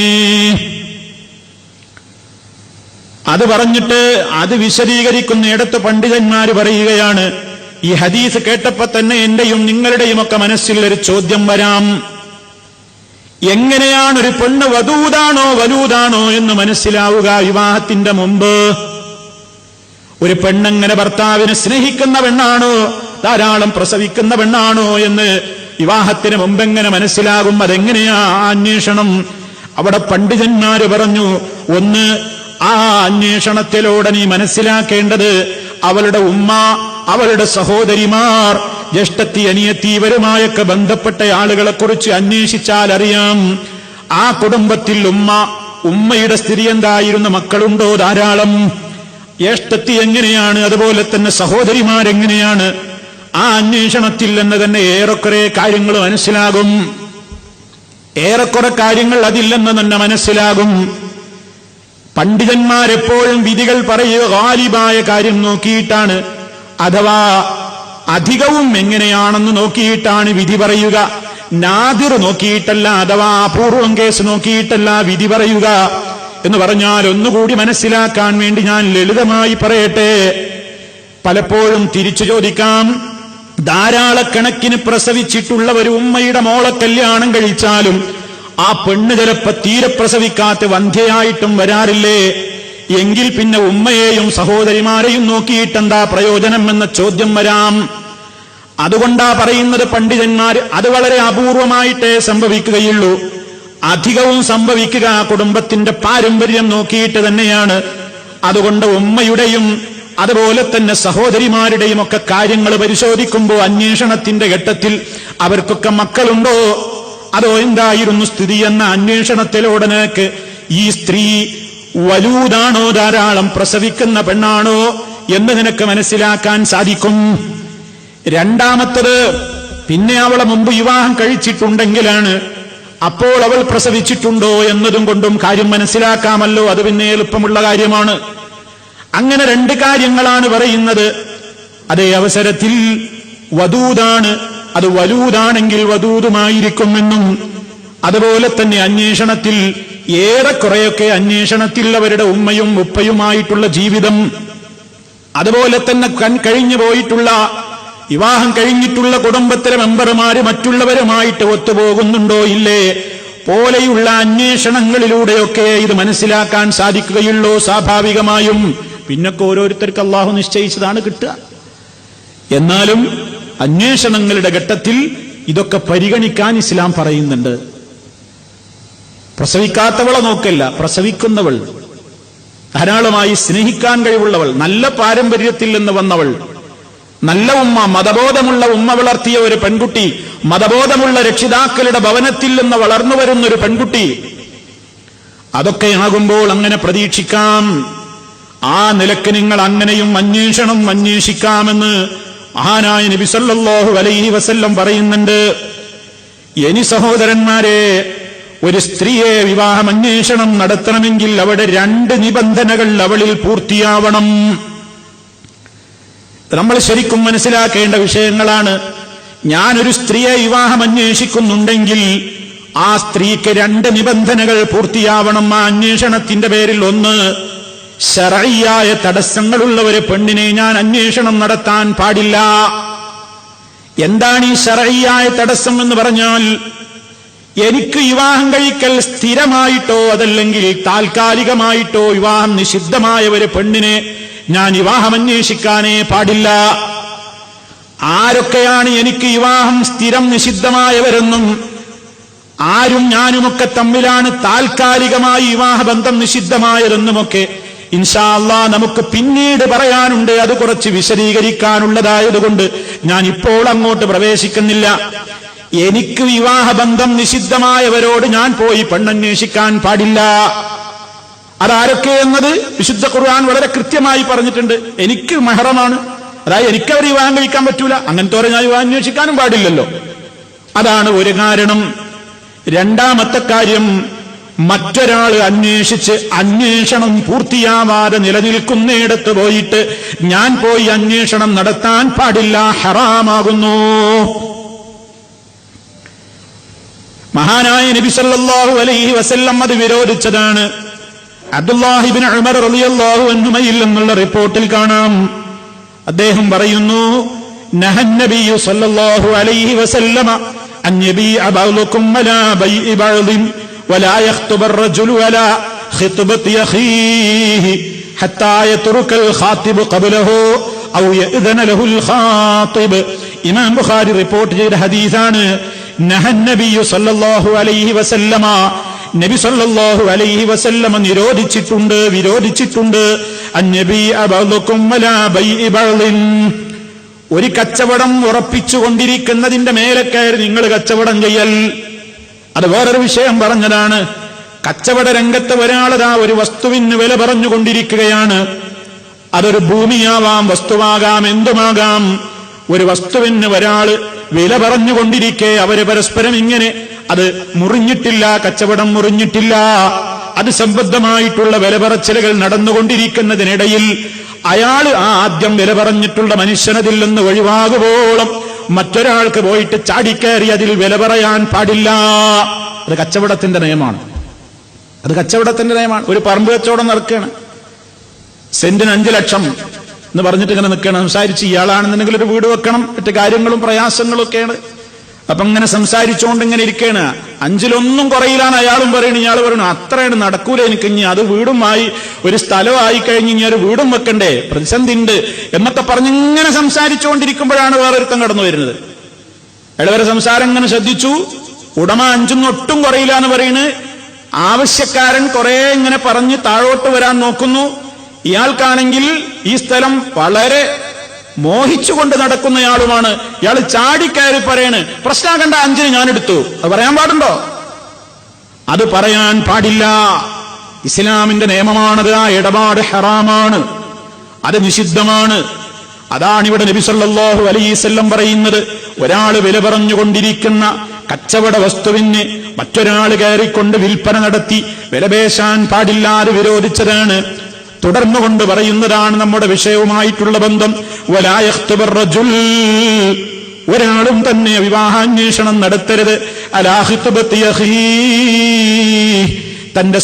അത് പറഞ്ഞിട്ട് അത് വിശദീകരിക്കുന്നിടത്ത് പണ്ഡിതന്മാര് പറയുകയാണ്, ഈ ഹദീസ് കേട്ടപ്പോ തന്നെ എന്റെയും നിങ്ങളുടെയും ഒക്കെ മനസ്സിൽ ഒരു ചോദ്യം വരാം. എങ്ങനെയാണ് ഒരു പെണ്ണ് വധൂതാണോ വലൂതാണോ എന്ന് മനസ്സിലാവുക? വിവാഹത്തിന്റെ മുമ്പ് ഒരു പെണ്ണെങ്ങനെ ഭർത്താവിനെ സ്നേഹിക്കുന്ന പെണ്ണാണോ ധാരാളം പ്രസവിക്കുന്ന പെണ്ണാണോ എന്ന് വിവാഹത്തിന് മുമ്പെങ്ങനെ മനസ്സിലാകും? അതെങ്ങനെയാ അന്വേഷണം? അവിടെ പണ്ഡിതന്മാര് പറഞ്ഞു, ഒന്ന്, ആ അന്വേഷണത്തിലൂടെ നീ മനസ്സിലാക്കേണ്ടത് അവളുടെ ഉമ്മ, അവളുടെ സഹോദരിമാർ, ജ്യേഷ്ഠത്തി, അനിയത്തി, ഇവരുമായൊക്കെ ബന്ധപ്പെട്ട ആളുകളെക്കുറിച്ച് അന്വേഷിച്ചാൽ അറിയാം. ആ കുടുംബത്തിൽ ഉമ്മയുടെ സ്ഥിതി എന്തായിരുന്നു? മക്കളുണ്ടോ ധാരാളം? ജ്യേഷ്ഠത്തി എങ്ങനെയാണ്? അതുപോലെ തന്നെ സഹോദരിമാരെങ്ങനെയാണ്? ആ അന്വേഷണത്തിൽ നിന്ന് തന്നെ ഏറെക്കുറെ കാര്യങ്ങൾ മനസ്സിലാകും. ഏറെക്കുറെ കാര്യങ്ങൾ അതില്ലെന്ന് തന്നെ മനസ്സിലാകും. പണ്ഡിതന്മാരെപ്പോഴും വിധികൾ പറയുക ഗാലിബായ കാര്യം നോക്കിയിട്ടാണ്, അഥവാ അധികവും എങ്ങനെയാണെന്ന് നോക്കിയിട്ടാണ് വിധി പറയുക. നാദിർ നോക്കിയിട്ടല്ല, അഥവാ അപൂർവം കേസ് നോക്കിയിട്ടല്ല വിധി പറയുക. എന്ന് പറഞ്ഞാൽ ഒന്നുകൂടി മനസ്സിലാക്കാൻ വേണ്ടി ഞാൻ ലളിതമായി പറയട്ടെ. പലപ്പോഴും തിരിച്ചു ചോദിക്കാം, ധാരാളക്കണക്കിന് പ്രസവിച്ചിട്ടുള്ള ഒരു ഉമ്മയുടെ മോളെ കല്യാണം കഴിച്ചാലും ആ പെണ്ണ് ചിലപ്പോ തീരെ പ്രസവിക്കാത്ത വന്ധ്യയായിട്ടും വരാറില്ലേ? എങ്കിൽ പിന്നെ ഉമ്മയെയും സഹോദരിമാരെയും നോക്കിയിട്ടെന്താ പ്രയോജനം എന്ന ചോദ്യം വരാം. അതുകൊണ്ടാ പറയുന്നത് പണ്ഡിതന്മാർ, അത് വളരെ അപൂർവമായിട്ടേ സംഭവിക്കുകയുള്ളൂ. അധികവും സംഭവിക്കുക കുടുംബത്തിന്റെ പാരമ്പര്യം നോക്കിയിട്ട് തന്നെയാണ്. അതുകൊണ്ട് ഉമ്മയുടെയും അതുപോലെ തന്നെ സഹോദരിമാരുടെയും ഒക്കെ കാര്യങ്ങൾ പരിശോധിക്കുമ്പോൾ അന്വേഷണത്തിന്റെ ഘട്ടത്തിൽ അവർക്കൊക്കെ മക്കളുണ്ടോ, അതോ എന്തായിരുന്നു സ്ഥിതി എന്ന അന്വേഷണത്തിലോടനേക്ക് ഈ സ്ത്രീ വലൂതാണോ, ധാരാളം പ്രസവിക്കുന്ന പെണ്ണാണോ എന്ന് നിനക്ക് മനസ്സിലാക്കാൻ സാധിക്കും. രണ്ടാമത്തത്, പിന്നെ അവളെ മുമ്പ് വിവാഹം കഴിച്ചിട്ടുണ്ടെങ്കിലാണ് അപ്പോൾ അവൾ പ്രസവിച്ചിട്ടുണ്ടോ എന്നതും കൊണ്ടും കാര്യം മനസ്സിലാക്കാമല്ലോ. അത് പിന്നെ എളുപ്പമുള്ള കാര്യമാണ്. അങ്ങനെ രണ്ട് കാര്യങ്ങളാണ് പറയുന്നത്. അതേ അവസരത്തിൽ വധൂതാണ്, അത് വലൂതാണെങ്കിൽ വധൂതുമായിരിക്കുമെന്നും, അതുപോലെ തന്നെ അന്വേഷണത്തിൽ ഏറെക്കുറെയൊക്കെ അന്വേഷണത്തിൽ അവരുടെ ഉമ്മയും ഉപ്പയുമായിട്ടുള്ള ജീവിതം, അതുപോലെ തന്നെ കഴിഞ്ഞു പോയിട്ടുള്ള വിവാഹം കഴിഞ്ഞിട്ടുള്ള കുടുംബത്തിലെ മെമ്പർമാര് മറ്റുള്ളവരുമായിട്ട് ഒത്തുപോകുന്നുണ്ടോ ഇല്ലേ പോലെയുള്ള അന്വേഷണങ്ങളിലൂടെയൊക്കെ ഇത് മനസ്സിലാക്കാൻ സാധിക്കുകയുള്ളൂ. സ്വാഭാവികമായും പിന്നൊക്കെ ഓരോരുത്തർക്ക് അള്ളാഹു നിശ്ചയിച്ചതാണ് കിട്ടുക. എന്നാലും അന്വേഷണങ്ങളുടെ ഘട്ടത്തിൽ ഇതൊക്കെ പരിഗണിക്കാൻ ഇസ്ലാം പറയുന്നുണ്ട്. പ്രസവിക്കാത്തവളെ നോക്കല്ല, പ്രസവിക്കുന്നവൾ, ധാരാളമായി സ്നേഹിക്കാൻ കഴിവുള്ളവൾ, നല്ല പാരമ്പര്യത്തിൽ നിന്ന് വന്നവൾ, നല്ല ഉമ്മ, മതബോധമുള്ള ഉമ്മ വളർത്തിയ ഒരു പെൺകുട്ടി, മതബോധമുള്ള രക്ഷിതാക്കളുടെ ഭവനത്തിൽ നിന്ന് വളർന്നു വരുന്നൊരു പെൺകുട്ടി, അതൊക്കെ ആകുമ്പോൾ അങ്ങനെ പ്രതീക്ഷിക്കാം. ആ നിലക്ക് നിങ്ങൾ അങ്ങനെയും അന്വേഷിക്കാമെന്ന് മഹാനായ നബി സല്ലല്ലാഹു അലൈഹി വസല്ലം പറയുന്നുണ്ട്. ഇനി സഹോദരന്മാരെ, ഒരു സ്ത്രീയെ വിവാഹം അന്വേഷണം നടത്തണമെങ്കിൽ അവിടെ രണ്ട് നിബന്ധനകൾ അവളിൽ പൂർത്തിയാവണം. നമ്മൾ ശരിക്കും മനസ്സിലാക്കേണ്ട വിഷയങ്ങളാണ്. ഞാനൊരു സ്ത്രീയെ വിവാഹം അന്വേഷിക്കുന്നുണ്ടെങ്കിൽ ആ സ്ത്രീക്ക് രണ്ട് നിബന്ധനകൾ പൂർത്തിയാവണം. ആ അന്വേഷണത്തിന്റെ പേരിൽ ഒന്ന്, ശർഈയായ തടസ്സങ്ങളുള്ള ഒരു പെണ്ണിനെ ഞാൻ അന്വേഷണം നടത്താൻ പാടില്ല. എന്താണ് ഈ ശർഈയായ തടസ്സം എന്ന് പറഞ്ഞാൽ, എനിക്ക് വിവാഹം കഴിക്കൽ സ്ഥിരമായിട്ടോ അതല്ലെങ്കിൽ താൽക്കാലികമായിട്ടോ വിവാഹം നിഷിദ്ധമായ ഒരു പെണ്ണിനെ ഞാൻ വിവാഹം അന്വേഷിക്കാനേ പാടില്ല. ആരൊക്കെയാണ് എനിക്ക് വിവാഹം സ്ഥിരം നിഷിദ്ധമായവരെന്നും ആരും ഞാനുമൊക്കെ തമ്മിലാണ് താൽക്കാലികമായി വിവാഹബന്ധം നിഷിദ്ധമായതെന്നുമൊക്കെ ഇൻഷാ അല്ലാഹ് നമുക്ക് പിന്നീട് പറയാനുണ്ട്. അത് കുറച്ച് വിശദീകരിക്കാനുള്ളതായതുകൊണ്ട് ഞാൻ ഇപ്പോൾ അങ്ങോട്ട് പ്രവേശിക്കുന്നില്ല. എനിക്ക് വിവാഹബന്ധം നിഷിദ്ധമായവരോട് ഞാൻ പോയി പെണ്ണന്വേഷിക്കാൻ പാടില്ല. അതാരൊക്കെ എന്നത് വിശുദ്ധ ഖുർആൻ വളരെ കൃത്യമായി പറഞ്ഞിട്ടുണ്ട്. എനിക്ക് മെഹറമാണ്, അതായത് എനിക്കവർ വിവാഹം കഴിക്കാൻ പറ്റൂല, അങ്ങനത്തെ ഞാൻ വിവാഹം അന്വേഷിക്കാനും പാടില്ലല്ലോ. അതാണ് ഒരു കാരണം. രണ്ടാമത്തെ കാര്യം, മറ്റൊരാൾ അന്വേഷിച്ച് അന്വേഷണം പൂർത്തിയാവാതെ നിലനിൽക്കുന്നിടത്ത് പോയിട്ട് ഞാൻ പോയി അന്വേഷണം നടത്താൻ പാടില്ല, ഹറാമാകുന്നു. മഹാനായ നബി സല്ലല്ലാഹു അലൈഹി വസല്ലം അത് വിരോധിച്ചതാണ്. അബ്ദുല്ലാഹി ഇബ്നു ഉമർ റളിയല്ലാഹു അൻഹുമയിൽ നിന്നുള്ള റിപ്പോർട്ടിൽ കാണാം, അദ്ദേഹം പറയുന്നു, നഹൻ നബിയു സല്ലല്ലാഹു അലൈഹി വസല്ലമ അൻ യബീഅ ബഅ്ലുകും വലാ ബൈഇ ബഅ്ദിൻ വലാ യഖ്തുബ അർ-റജുലു വലാ ഖിത്ബതി അഖീഹി ഹത്താ യത്റുകൽ ഖാതിബു ഖബ്ലഹു ഔ യഅ്ദന ലഹുൽ ഖാതിബ്. ഇമാം ബുഖാരി റിപ്പോർട്ട് ചെയ്ത ഹദീസാണ്. നഹൻ നബിയു സല്ലല്ലാഹു അലൈഹി വസല്ലമ, നബി സല്ലല്ലാഹു അലൈഹി വസല്ലമ വിരോധിച്ചിട്ടുണ്ട് അൻ യബീഅ ബഅ്ലുകും വലാ ബൈഇ ബഅ്ദിൻ, ഒരു കച്ചവടം ഉറപ്പിച്ചുകൊണ്ടിരിക്കുന്നതിന്റെ മേലെ കയറി നിങ്ങൾ കച്ചവടം ചെയ്യൽ. അത് വേറൊരു വിഷയം പറഞ്ഞതാണ്. കച്ചവട രംഗത്ത് ഒരാളതാ ഒരു വസ്തുവിന് വില പറഞ്ഞുകൊണ്ടിരിക്കുകയാണ്. അതൊരു ഭൂമിയാവാം, വസ്തുവാകാം, എന്തുമാകാം. ഒരു വസ്തുവിന് ഒരാള് വില പറഞ്ഞുകൊണ്ടിരിക്കെ അവര് പരസ്പരം ഇങ്ങനെ അത് മുറിഞ്ഞിട്ടില്ല, കച്ചവടം മുറിഞ്ഞിട്ടില്ല, അത് സംബന്ധമായിട്ടുള്ള വില പറച്ചിലുകൾ നടന്നുകൊണ്ടിരിക്കുന്നതിനിടയിൽ അയാൾ ആദ്യം വില പറഞ്ഞിട്ടുള്ള മനുഷ്യനതിൽ നിന്ന് ഒഴിവാകുവോളം മറ്റൊരാൾക്ക് പോയിട്ട് ചാടിക്കയറി അതിൽ വില പറയാൻ പാടില്ല. അത് കച്ചവടത്തിന്റെ നിയമമാണ്. ഒരു പറമ്പ് കച്ചവടം നടക്കുകയാണ്. സെന്റിന് 5 ലക്ഷം എന്ന് പറഞ്ഞിട്ട് ഇങ്ങനെ നിൽക്കണം. സംസാരിച്ച് ഇയാളാണെന്നുണ്ടെങ്കിൽ ഒരു വീട് വെക്കണം, മറ്റു കാര്യങ്ങളും പ്രയാസങ്ങളും ഒക്കെയാണ്. അപ്പൊ ഇങ്ങനെ സംസാരിച്ചുകൊണ്ട് ഇങ്ങനെ ഇരിക്കുകയാണ്. 5-1 കുറയിലാണ് അയാളും പറയുന്നത്. ഇയാൾ പറയുന്നു അത്രയാണ് നടക്കൂല എനിക്ക്, ഇനി അത് വീടുമായി ഒരു സ്ഥലമായി കഴിഞ്ഞ് ഇനി ഒരു വീടും വെക്കണ്ടേ, പ്രതിസന്ധി ഉണ്ട് എന്നൊക്കെ പറഞ്ഞിങ്ങനെ സംസാരിച്ചുകൊണ്ടിരിക്കുമ്പോഴാണ് വേറൊരുത്തം കടന്നു വരുന്നത്. അയാളവരെ സംസാരം ഇങ്ങനെ ശ്രദ്ധിച്ചു. ഉടമ 5 ഒട്ടും കുറയില്ല എന്ന് പറയുന്നത്. ആവശ്യക്കാരൻ കുറെ ഇങ്ങനെ പറഞ്ഞ് താഴോട്ട് വരാൻ നോക്കുന്നു. ഇയാൾക്കാണെങ്കിൽ ഈ സ്ഥലം വളരെ മോഹിച്ചുകൊണ്ട് നടക്കുന്നയാളുമാണ്. ഇയാൾ ചാടിക്കയറി പറയാണ്, പ്രശ്നമാകണ്ട, 5 ഞാൻ എടുത്തു. അത് പറയാൻ പാടുണ്ടോ? അത് പറയാൻ പാടില്ല. ഇസ്ലാമിന്റെ നിയമമാണത്. ആ ഇടപാട് ഹറാമാണ്, അത് നിഷിദ്ധമാണ്. അതാണ് ഇവിടെ നബി സല്ലല്ലാഹു അലൈഹി വസല്ലം പറയുന്നത്. ഒരാൾ വില പറഞ്ഞുകൊണ്ടിരിക്കുന്ന കച്ചവട വസ്തുവിന് മറ്റൊരാൾ കയറിക്കൊണ്ട് വിൽപ്പന നടത്തി വിലപേശാൻ പാടില്ലാതെ വിരോധിച്ചതാണ്. തുടർന്നുകൊണ്ട് പറയുന്നതാണ് നമ്മുടെ വിഷയവുമായിട്ടുള്ള ബന്ധം. വലാ യഖ്തുബർ റജുൽ, ഒരാളും തന്നെ വിവാഹാന്വേഷണം നടത്തരുത്. അലാ ഖിത്ബതി അഖീ, തന്റെ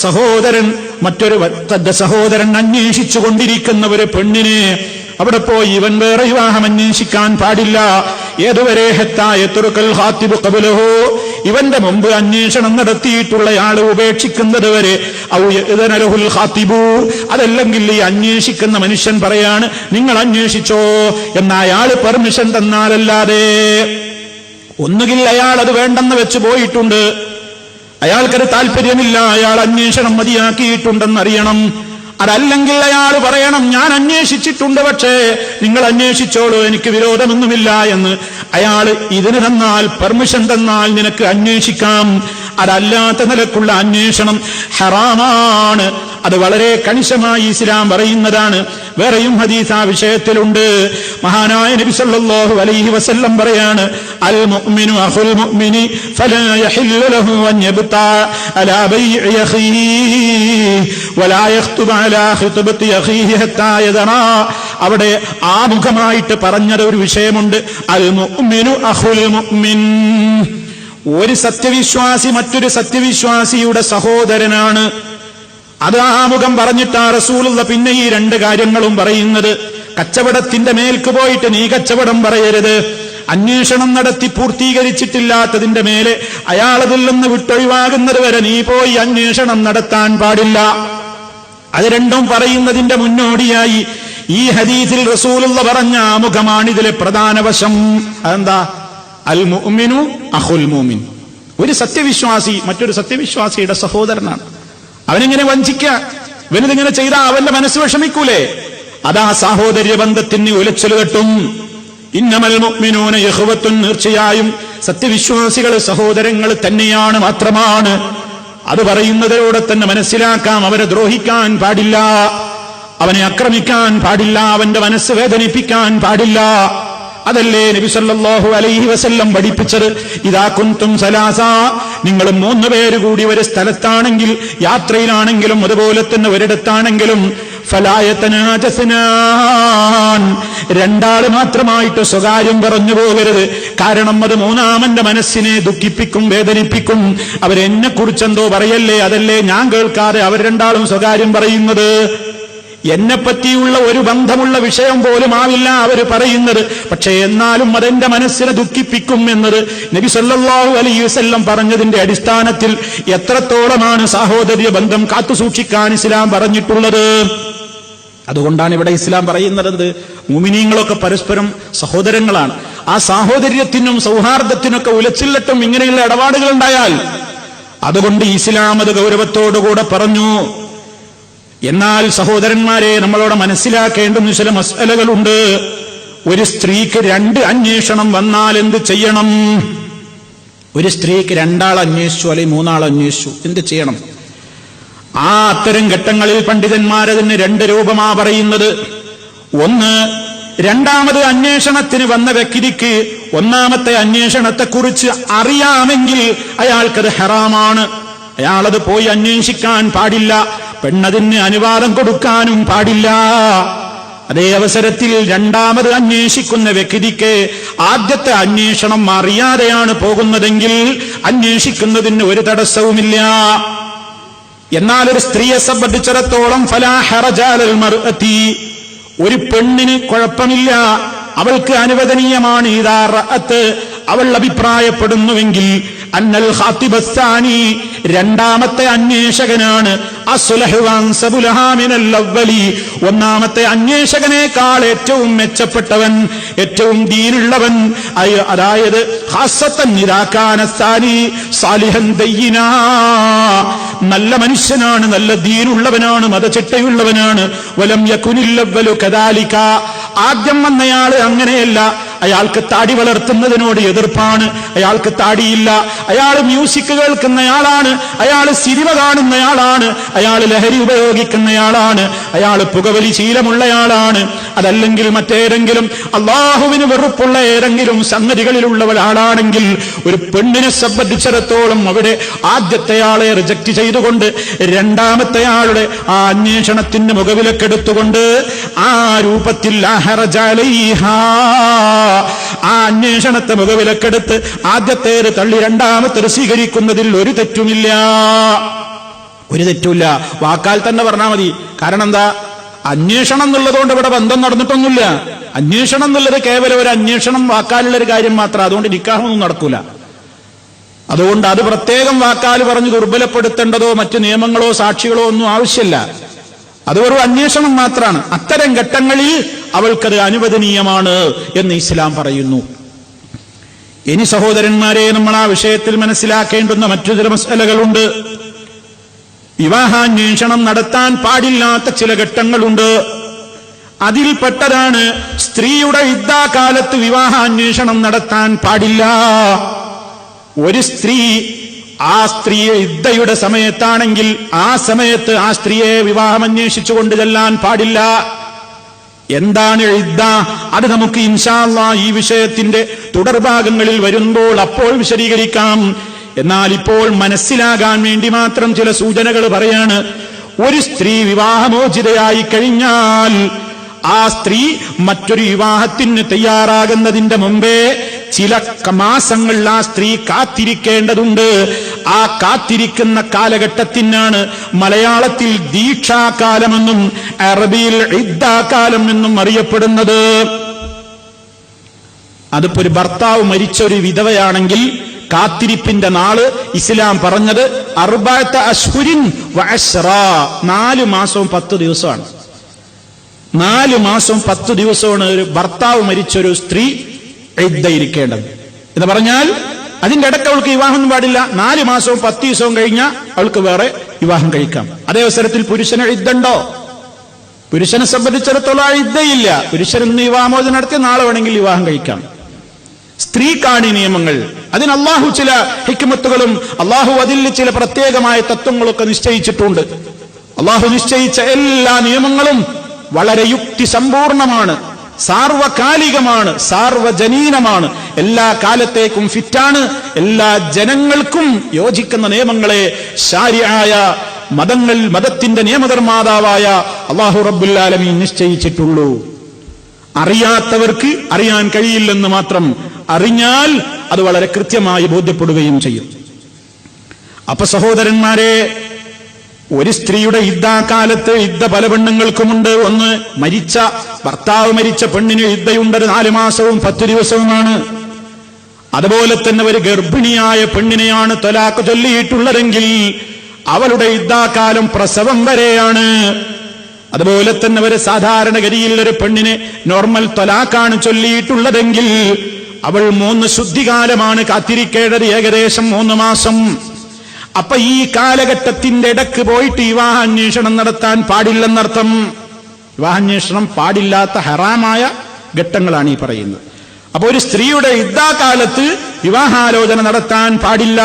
സഹോദരൻ അന്വേഷിച്ചു കൊണ്ടിരിക്കുന്ന ഒരു പെണ്ണിനെ അവിടെ പോയി ഇവൻ വേറെ വിവാഹം അന്വേഷിക്കാൻ പാടില്ല. ഏതുവരെ ഹത്താ യത്റുകൽ ഖാതിബു ഖബ്ലഹു, ഇവന്റെ മുമ്പ് അന്വേഷണം നടത്തിയിട്ടുള്ളയാള് ഉപേക്ഷിക്കുന്നത് വരെ. ഔ യഅ്ദന ലഹുൽ ഖാതിബു, അതല്ലെങ്കിൽ ഈ അന്വേഷിക്കുന്ന മനുഷ്യൻ പറയാണ് നിങ്ങൾ അന്വേഷിച്ചോ എന്ന അയാൾ പെർമിഷൻ തന്നാലല്ലാതെ. ഒന്നുകിൽ അയാൾ അത് വേണ്ടെന്ന് വെച്ച് പോയിട്ടുണ്ട്, അയാൾക്കത് താല്പര്യമില്ല, അയാൾ അന്വേഷണം മതിയാക്കിയിട്ടുണ്ടെന്നറിയണം. അതല്ലെങ്കിൽ അയാൾ പറയണം ഞാൻ അന്വേഷിച്ചിട്ടുണ്ട്, പക്ഷേ നിങ്ങൾ അന്വേഷിച്ചോളൂ, എനിക്ക് വിരോധമൊന്നുമില്ല എന്ന്. അയാൾ ഇതിന് തന്നാൽ, പെർമിഷൻ തന്നാൽ നിനക്ക് അന്വേഷിക്കാം. അതല്ലാത്ത നിലക്കുള്ള അന്വേഷണം ഹറാമാണ്. അത് വളരെ കണിശമായി ഇസ്ലാം പറയുന്നതാണ്. വേറെയും ഹദീസ് ആ വിഷയത്തിലുണ്ട്. മഹാനായ നബി സല്ലല്ലാഹു അലൈഹി വസല്ലം പറയാണ്, അൽ മുഅ്മിനു അഖുൽ മുഅ്മിനി ഫലാ യഹില്ലു ലഹു അൻ യബ്താ അലാ ബൈഇ അഖീഹി വലാ യഖ്തുബ അലാ ഖിത്ബതി അഖീഹി ഹത്താ യദറാ. അവിടെ ആമുഖമായിട്ട് പറഞ്ഞത് ഒരു വിഷയമുണ്ട്. അൽ മുഅ്മിനു അഖുൽ മുഅ്മിൻ, ഒരു സത്യവിശ്വാസി മറ്റൊരു സത്യവിശ്വാസിയുടെ സഹോദരനാണ്. അത് ആമുഖം പറഞ്ഞിട്ടാ റസൂലുള്ള പിന്നെ ഈ 2 കാര്യങ്ങളും പറയുന്നത്. കച്ചവടത്തിന്റെ മേൽക്ക് പോയിട്ട് നീ കച്ചവടം പറയരുത്. അന്വേഷണം നടത്തി പൂർത്തീകരിച്ചിട്ടില്ലാത്തതിന്റെ മേലെ അയാളതിൽ നിന്ന് വിട്ടൊഴിവാകുന്നത് വരെ നീ പോയി അന്വേഷണം നടത്താൻ പാടില്ല. അത് രണ്ടും പറയുന്നതിന്റെ മുന്നോടിയായി ഈ ഹദീസിൽ റസൂലുള്ള പറഞ്ഞ ആമുഖമാണിതിലെ പ്രധാന വശം. അതെന്താ? അൽ മുഅ്മിനു അഖുൽ മുഅ്മിൻ. ഒരു സത്യവിശ്വാസി മറ്റൊരു സത്യവിശ്വാസിയുടെ സഹോദരനാണ്. അവനെങ്ങനെ വഞ്ചിക്കുക? ഇവനിതിങ്ങനെ ചെയ്താൽ അവന്റെ മനസ്സ് വിഷമിക്കൂലേ? അതാ സഹോദര്യ ബന്ധത്തിന് ഉലച്ചൽ കെട്ടും. ഇന്നമൽ മുഅ്മിനൂന ഇഖ്വത്തുൻ, തീർച്ചയായും സത്യവിശ്വാസികൾ സഹോദരങ്ങൾ തന്നെയാണ്, മാത്രമാണ്. അത് പറയുന്നതിലൂടെ തന്നെ മനസ്സിലാക്കാം, അവരെ ദ്രോഹിക്കാൻ പാടില്ല, അവനെ ആക്രമിക്കാൻ പാടില്ല, അവന്റെ മനസ്സ് വേദനിപ്പിക്കാൻ പാടില്ല. അതല്ലേ നബി സല്ലല്ലാഹു അലൈഹി വസല്ലം പഠിപ്പിച്ചത്? ഇദാ കുൻതും സലാസ, നിങ്ങൾ 3 പേര് കൂടി ഒരു സ്ഥലത്താണെങ്കിൽ, യാത്രയിലാണെങ്കിലും അതുപോലെ തന്നെ ഒരിടത്താണെങ്കിലും, ഫലാ യതനാജസ്നാൻ, 2 ആള് മാത്രമായിട്ട് സ്വകാര്യം പറഞ്ഞു പോകരുത്. കാരണം അത് മൂന്നാമന്റെ മനസ്സിനെ ദുഃഖിപ്പിക്കും, വേദനിപ്പിക്കും. അവരെന്നെ കുറിച്ചെന്തോ പറയല്ലേ, അതല്ലേ ഞാൻ കേൾക്കാതെ അവർ 2 ആളും സ്വകാര്യം പറയുന്നത്. എന്നെപ്പറ്റിയുള്ള ഒരു ബന്ധമുള്ള വിഷയം പോലും ആവില്ല അവർ പറയുന്നത്. പക്ഷേ എന്നാലും അതെന്റെ മനസ്സിനെ ദുഃഖിപ്പിക്കും എന്നത് നബി സല്ലല്ലാഹു അലൈഹി വസല്ലം പറഞ്ഞതിന്റെ അടിസ്ഥാനത്തിൽ എത്രത്തോളമാണ് സഹോദര്യ ബന്ധം കാത്തുസൂക്ഷിക്കാൻ ഇസ്ലാം പറഞ്ഞിട്ടുള്ളത്. അതുകൊണ്ടാണ് ഇവിടെ ഇസ്ലാം പറയുന്നത് മുഅ്മിനീങ്ങളൊക്കെ പരസ്പരം സഹോദരങ്ങളാണ്. ആ സാഹോദര്യത്തിനും സൗഹാർദ്ദത്തിനൊക്കെ ഉലച്ചില്ലട്ടും ഇങ്ങനെയുള്ള ഇടപാടുകൾ ഉണ്ടായാൽ, അതുകൊണ്ട് ഇസ്ലാം അത് ഗൗരവത്തോടുകൂടെ പറഞ്ഞു. എന്നാൽ സഹോദരന്മാരെ, നമ്മളോട് മനസ്സിലാക്കേണ്ടുന്ന ചില മസ്അലകളുണ്ട്. ഒരു സ്ത്രീക്ക് 2 അന്വേഷണം വന്നാൽ എന്ത് ചെയ്യണം? ഒരു സ്ത്രീക്ക് 2 ആൾ അന്വേഷിച്ചു, അല്ലെങ്കിൽ 3 ആൾ അന്വേഷിച്ചു, എന്ത് ചെയ്യണം? അത്തരം ഘട്ടങ്ങളിൽ പണ്ഡിതന്മാരതിന് 2 രൂപമാ പറയുന്നത്. ഒന്ന്, രണ്ടാമത് അന്വേഷണത്തിന് വന്ന വ്യക്തിക്ക് ഒന്നാമത്തെ അന്വേഷണത്തെക്കുറിച്ച് അറിയാമെങ്കിൽ അയാൾക്കത് ഹറാമാണ്, അയാളത് പോയി അന്വേഷിക്കാൻ പാടില്ല, പെണ്ണതിന് അനുവാദം കൊടുക്കാനും പാടില്ല. അതേ അവസരത്തിൽ രണ്ടാമത് അന്വേഷിക്കുന്ന വ്യക്തിക്ക് ആദ്യത്തെ അന്വേഷണം അറിയാതെയാണ് പോകുന്നതെങ്കിൽ അന്വേഷിക്കുന്നതിന് ഒരു തടസ്സവുമില്ല. എന്നാൽ ഒരു സ്ത്രീയെ സംബന്ധിച്ചിടത്തോളം ഫലാ ഹറജ അലൽ മർഅതി, ഒരു പെണ്ണിന് കുഴപ്പമില്ല, അവൾക്ക് അനുവദനീയമാണ് ഇദാ റഅത്ത്, അവൾ അഭിപ്രായപ്പെടുന്നുവെങ്കിൽ അന്നൽ ഖാതിബസ്സാനി, രണ്ടാമത്തെ അന്വേഷകനാണ് അസ്ലഹു വൻസബുലഹാ മിനൽ അവ്വലി, ഒന്നാമത്തെ അന്വേഷകനേക്കാൾ ഏറ്റവും മെച്ചപ്പെട്ടവൻ, ഏറ്റവും ദീനുള്ളവൻ. അതായത് ഖാസത്തൻ ഇദാ കാന സാനി സാലിഹൻ ദയ്യിനാ, നല്ല മനുഷ്യനാണ്, നല്ല ദീനുള്ളവനാണ്, മതചിട്ടയുള്ളവനാണ്. വലം യകുനിൽ അവ്വലു കദാലിക, ആദ്യം വന്നയാള് അങ്ങനെയല്ല, അയാൾക്ക് താടി വളർത്തുന്നതിനോട് എതിർപ്പാണ്, അയാൾക്ക് താടിയില്ല, അയാൾ മ്യൂസിക് കേൾക്കുന്നയാളാണ്, അയാൾ സിനിമ കാണുന്നയാളാണ്, അയാൾ ലഹരി ഉപയോഗിക്കുന്നയാളാണ്, അയാൾ പുകവലി ശീലമുള്ളയാളാണ്, അതല്ലെങ്കിൽ മറ്റേതെങ്കിലും അള്ളാഹുവിന് വെറുപ്പുള്ള ഏതെങ്കിലും സംഗതികളിലുള്ളവരാളാണെങ്കിൽ ഒരു പെണ്ണിനെ സംബന്ധിച്ചിടത്തോളം അവിടെ ആദ്യത്തെയാളെ റിജക്ട് ചെയ്തുകൊണ്ട് രണ്ടാമത്തെയാളുടെ ആ അന്വേഷണത്തിന്റെ മുഖവിലക്കെടുത്തുകൊണ്ട് ആ രൂപത്തിൽ ആ അന്വേഷണത്തെ മുഖവിലക്കെടുത്ത് ആദ്യത്തേത് തള്ളി രണ്ടാമത്തേത് സ്വീകരിക്കുന്നതിൽ ഒരു തെറ്റുമില്ല, ഒരു തെറ്റുമില്ല. വാക്കാൽ തന്നെ പറഞ്ഞാൽ മതി. കാരണം എന്താ? അന്വേഷണം എന്നുള്ളതുകൊണ്ട് ഇവിടെ ബന്ധം നടന്നിട്ടൊന്നുമില്ല. അന്വേഷണം എന്നുള്ളത് കേവലം ഒരു അന്വേഷണം, വാക്കാലുള്ളൊരു കാര്യം മാത്രം. അതുകൊണ്ട് നിക്കാഹൊന്നും നടക്കൂല. അതുകൊണ്ട് അത് പ്രത്യേകം വാക്കാൽ പറഞ്ഞ് ദുർബലപ്പെടുത്തേണ്ടതോ മറ്റു നിയമങ്ങളോ സാക്ഷികളോ ഒന്നും ആവശ്യമില്ല. അത് ഒരു അന്വേഷണം മാത്രമാണ്. അത്തരം ഘട്ടങ്ങളിൽ അവൾക്കത് അനുവദനീയമാണ് എന്ന് ഇസ്ലാം പറയുന്നു. ഇനി സഹോദരന്മാരെ, നമ്മൾ ആ വിഷയത്തിൽ മനസ്സിലാക്കേണ്ടുന്ന മറ്റു ചില മസലകളുണ്ട്. വിവാഹാന്വേഷണം നടത്താൻ പാടില്ലാത്ത ചില ഘട്ടങ്ങളുണ്ട്. അതിൽപ്പെട്ടതാണ് സ്ത്രീയുടെ ഇദ്ദാകാലത്ത് വിവാഹാന്വേഷണം നടത്താൻ പാടില്ല. ഒരു സ്ത്രീ ആ സ്ത്രീയെ ഇദ്ദയുടെ സമയത്താണെങ്കിൽ ആ സമയത്ത് ആ സ്ത്രീയെ വിവാഹം അന്വേഷിച്ചുകൊണ്ട് ചെല്ലാൻ പാടില്ല. എന്താണ് ഇദ്ദ? അത് നമുക്ക് ഇൻഷാ അല്ലാഹ് ഈ വിഷയത്തിന്റെ തുടർഭാഗങ്ങളിൽ വരുമ്പോൾ അപ്പോൾ വിശദീകരിക്കാം. എന്നാൽ ഇപ്പോൾ മനസ്സിലാകാൻ വേണ്ടി മാത്രം ചില സൂചനകൾ പറയാണ്. ഒരു സ്ത്രീ വിവാഹമോചിതയായി കഴിഞ്ഞാൽ ആ സ്ത്രീ മറ്റൊരു വിവാഹത്തിന് തയ്യാറാകുന്നതിന്റെ മുമ്പേ ചില മാസങ്ങൾ ആ സ്ത്രീ കാത്തിരിക്കേണ്ടതുണ്ട്. ആ കാത്തിരിക്കുന്ന കാലഘട്ടത്തിനാണ് മലയാളത്തിൽ ദീക്ഷാകാലമെന്നും അറബിയിൽ ഇദ്ദാകാലം എന്നും അറിയപ്പെടുന്നത്. അതിപ്പോ ഒരു ഭർത്താവ് മരിച്ച ഒരു വിധവയാണെങ്കിൽ കാത്തിരിപ്പിന്റെ നാള് ഇസ്ലാം പറഞ്ഞത് 4 അശ്ഹുരിൻ വ 10, 4 മാസവും 10 ദിവസമാണ്. 4 മാസവും 10 ദിവസമാണ് ഒരു ഭർത്താവ് മരിച്ചൊരു സ്ത്രീ ഇദ്ദയിരിക്കേണ്ടത് എന്ന് പറഞ്ഞാൽ അതിന്റെ ഇടയ്ക്ക് അവൾക്ക് വിവാഹമൊന്നും പാടില്ല. 4 മാസവും 10 ദിവസവും കഴിഞ്ഞാൽ അവൾക്ക് വേറെ വിവാഹം കഴിക്കാം. അതേ അവസരത്തിൽ പുരുഷന് ഇദ്ദുണ്ടോ? പുരുഷനെ സംബന്ധിച്ചിടത്തോളം ആ ഇദ്ദയില്ല. പുരുഷൻ ഇന്ന് വിവാഹമോചനം നടത്തി നാളെ വേണമെങ്കിൽ വിവാഹം കഴിക്കാം. സ്ത്രീക്കാണ് ഈ നിയമങ്ങൾ. അതിന് അള്ളാഹു ചില ഹിക്മത്തുകളും അള്ളാഹു അതിൽ ചില പ്രത്യേകമായ തത്വങ്ങളൊക്കെ നിശ്ചയിച്ചിട്ടുണ്ട്. അള്ളാഹു നിശ്ചയിച്ച എല്ലാ നിയമങ്ങളും വളരെ യുക്തിസമ്പൂർണമാണ്, സാർവകാലികമാണ്, സാർവജനീനമാണ്, എല്ലാ കാലത്തേക്കും ഫിറ്റാണ്, എല്ലാ ജനങ്ങൾക്കും യോജിക്കുന്ന നിയമങ്ങളെ ശാരിആയ മതത്തിന്റെ നിയമനിർമ്മാതാവായ അല്ലാഹു റബ്ബുൽ ആലമീൻ നിശ്ചയിച്ചിട്ടുള്ളൂ. അറിയാത്തവർക്ക് അറിയാൻ കഴിയില്ലെന്ന് മാത്രം, അറിഞ്ഞാൽ അത് വളരെ കൃത്യമായി ബോധ്യപ്പെടുകയും ചെയ്യും. അപ്പൊ സഹോദരന്മാരെ, ഒരു സ്ത്രീയുടെ ഇദ്ദാകാലത്ത് ഇദ്ദ പല പെണ്ണുങ്ങൾക്കുമുണ്ട്. ഒന്ന്, ഭർത്താവ് മരിച്ച പെണ്ണിന് ഇദ്ദയുണ്ട് 4 മാസവും 10 ദിവസവുമാണ്. അതുപോലെ തന്നെ ഒരു ഗർഭിണിയായ പെണ്ണിനെയാണ് ത്വലാഖ് ചൊല്ലിയിട്ടുള്ളതെങ്കിൽ അവളുടെ ഇദ്ദാകാലം പ്രസവം വരെയാണ്. അതുപോലെ തന്നെ ഒരു സാധാരണഗതിയിൽ ഒരു പെണ്ണിന് നോർമൽ ത്വലാഖാണ് ചൊല്ലിയിട്ടുള്ളതെങ്കിൽ അവൾ 3 ശുദ്ധികാലമാണ് കാത്തിരിക്കേണ്ടത്, ഏകദേശം 3 മാസം. അപ്പൊ ഈ കാലഘട്ടത്തിന്റെ ഇടക്ക് പോയിട്ട് വിവാഹാന്വേഷണം നടത്താൻ പാടില്ലെന്നർത്ഥം. വിവാഹാന്വേഷണം പാടില്ലാത്ത ഹറാമായ ഘട്ടങ്ങളാണ് ഈ പറയുന്നത്. അപ്പൊ ഒരു സ്ത്രീയുടെ ഇദ്ദാകാലത്ത് വിവാഹാലോചന നടത്താൻ പാടില്ല.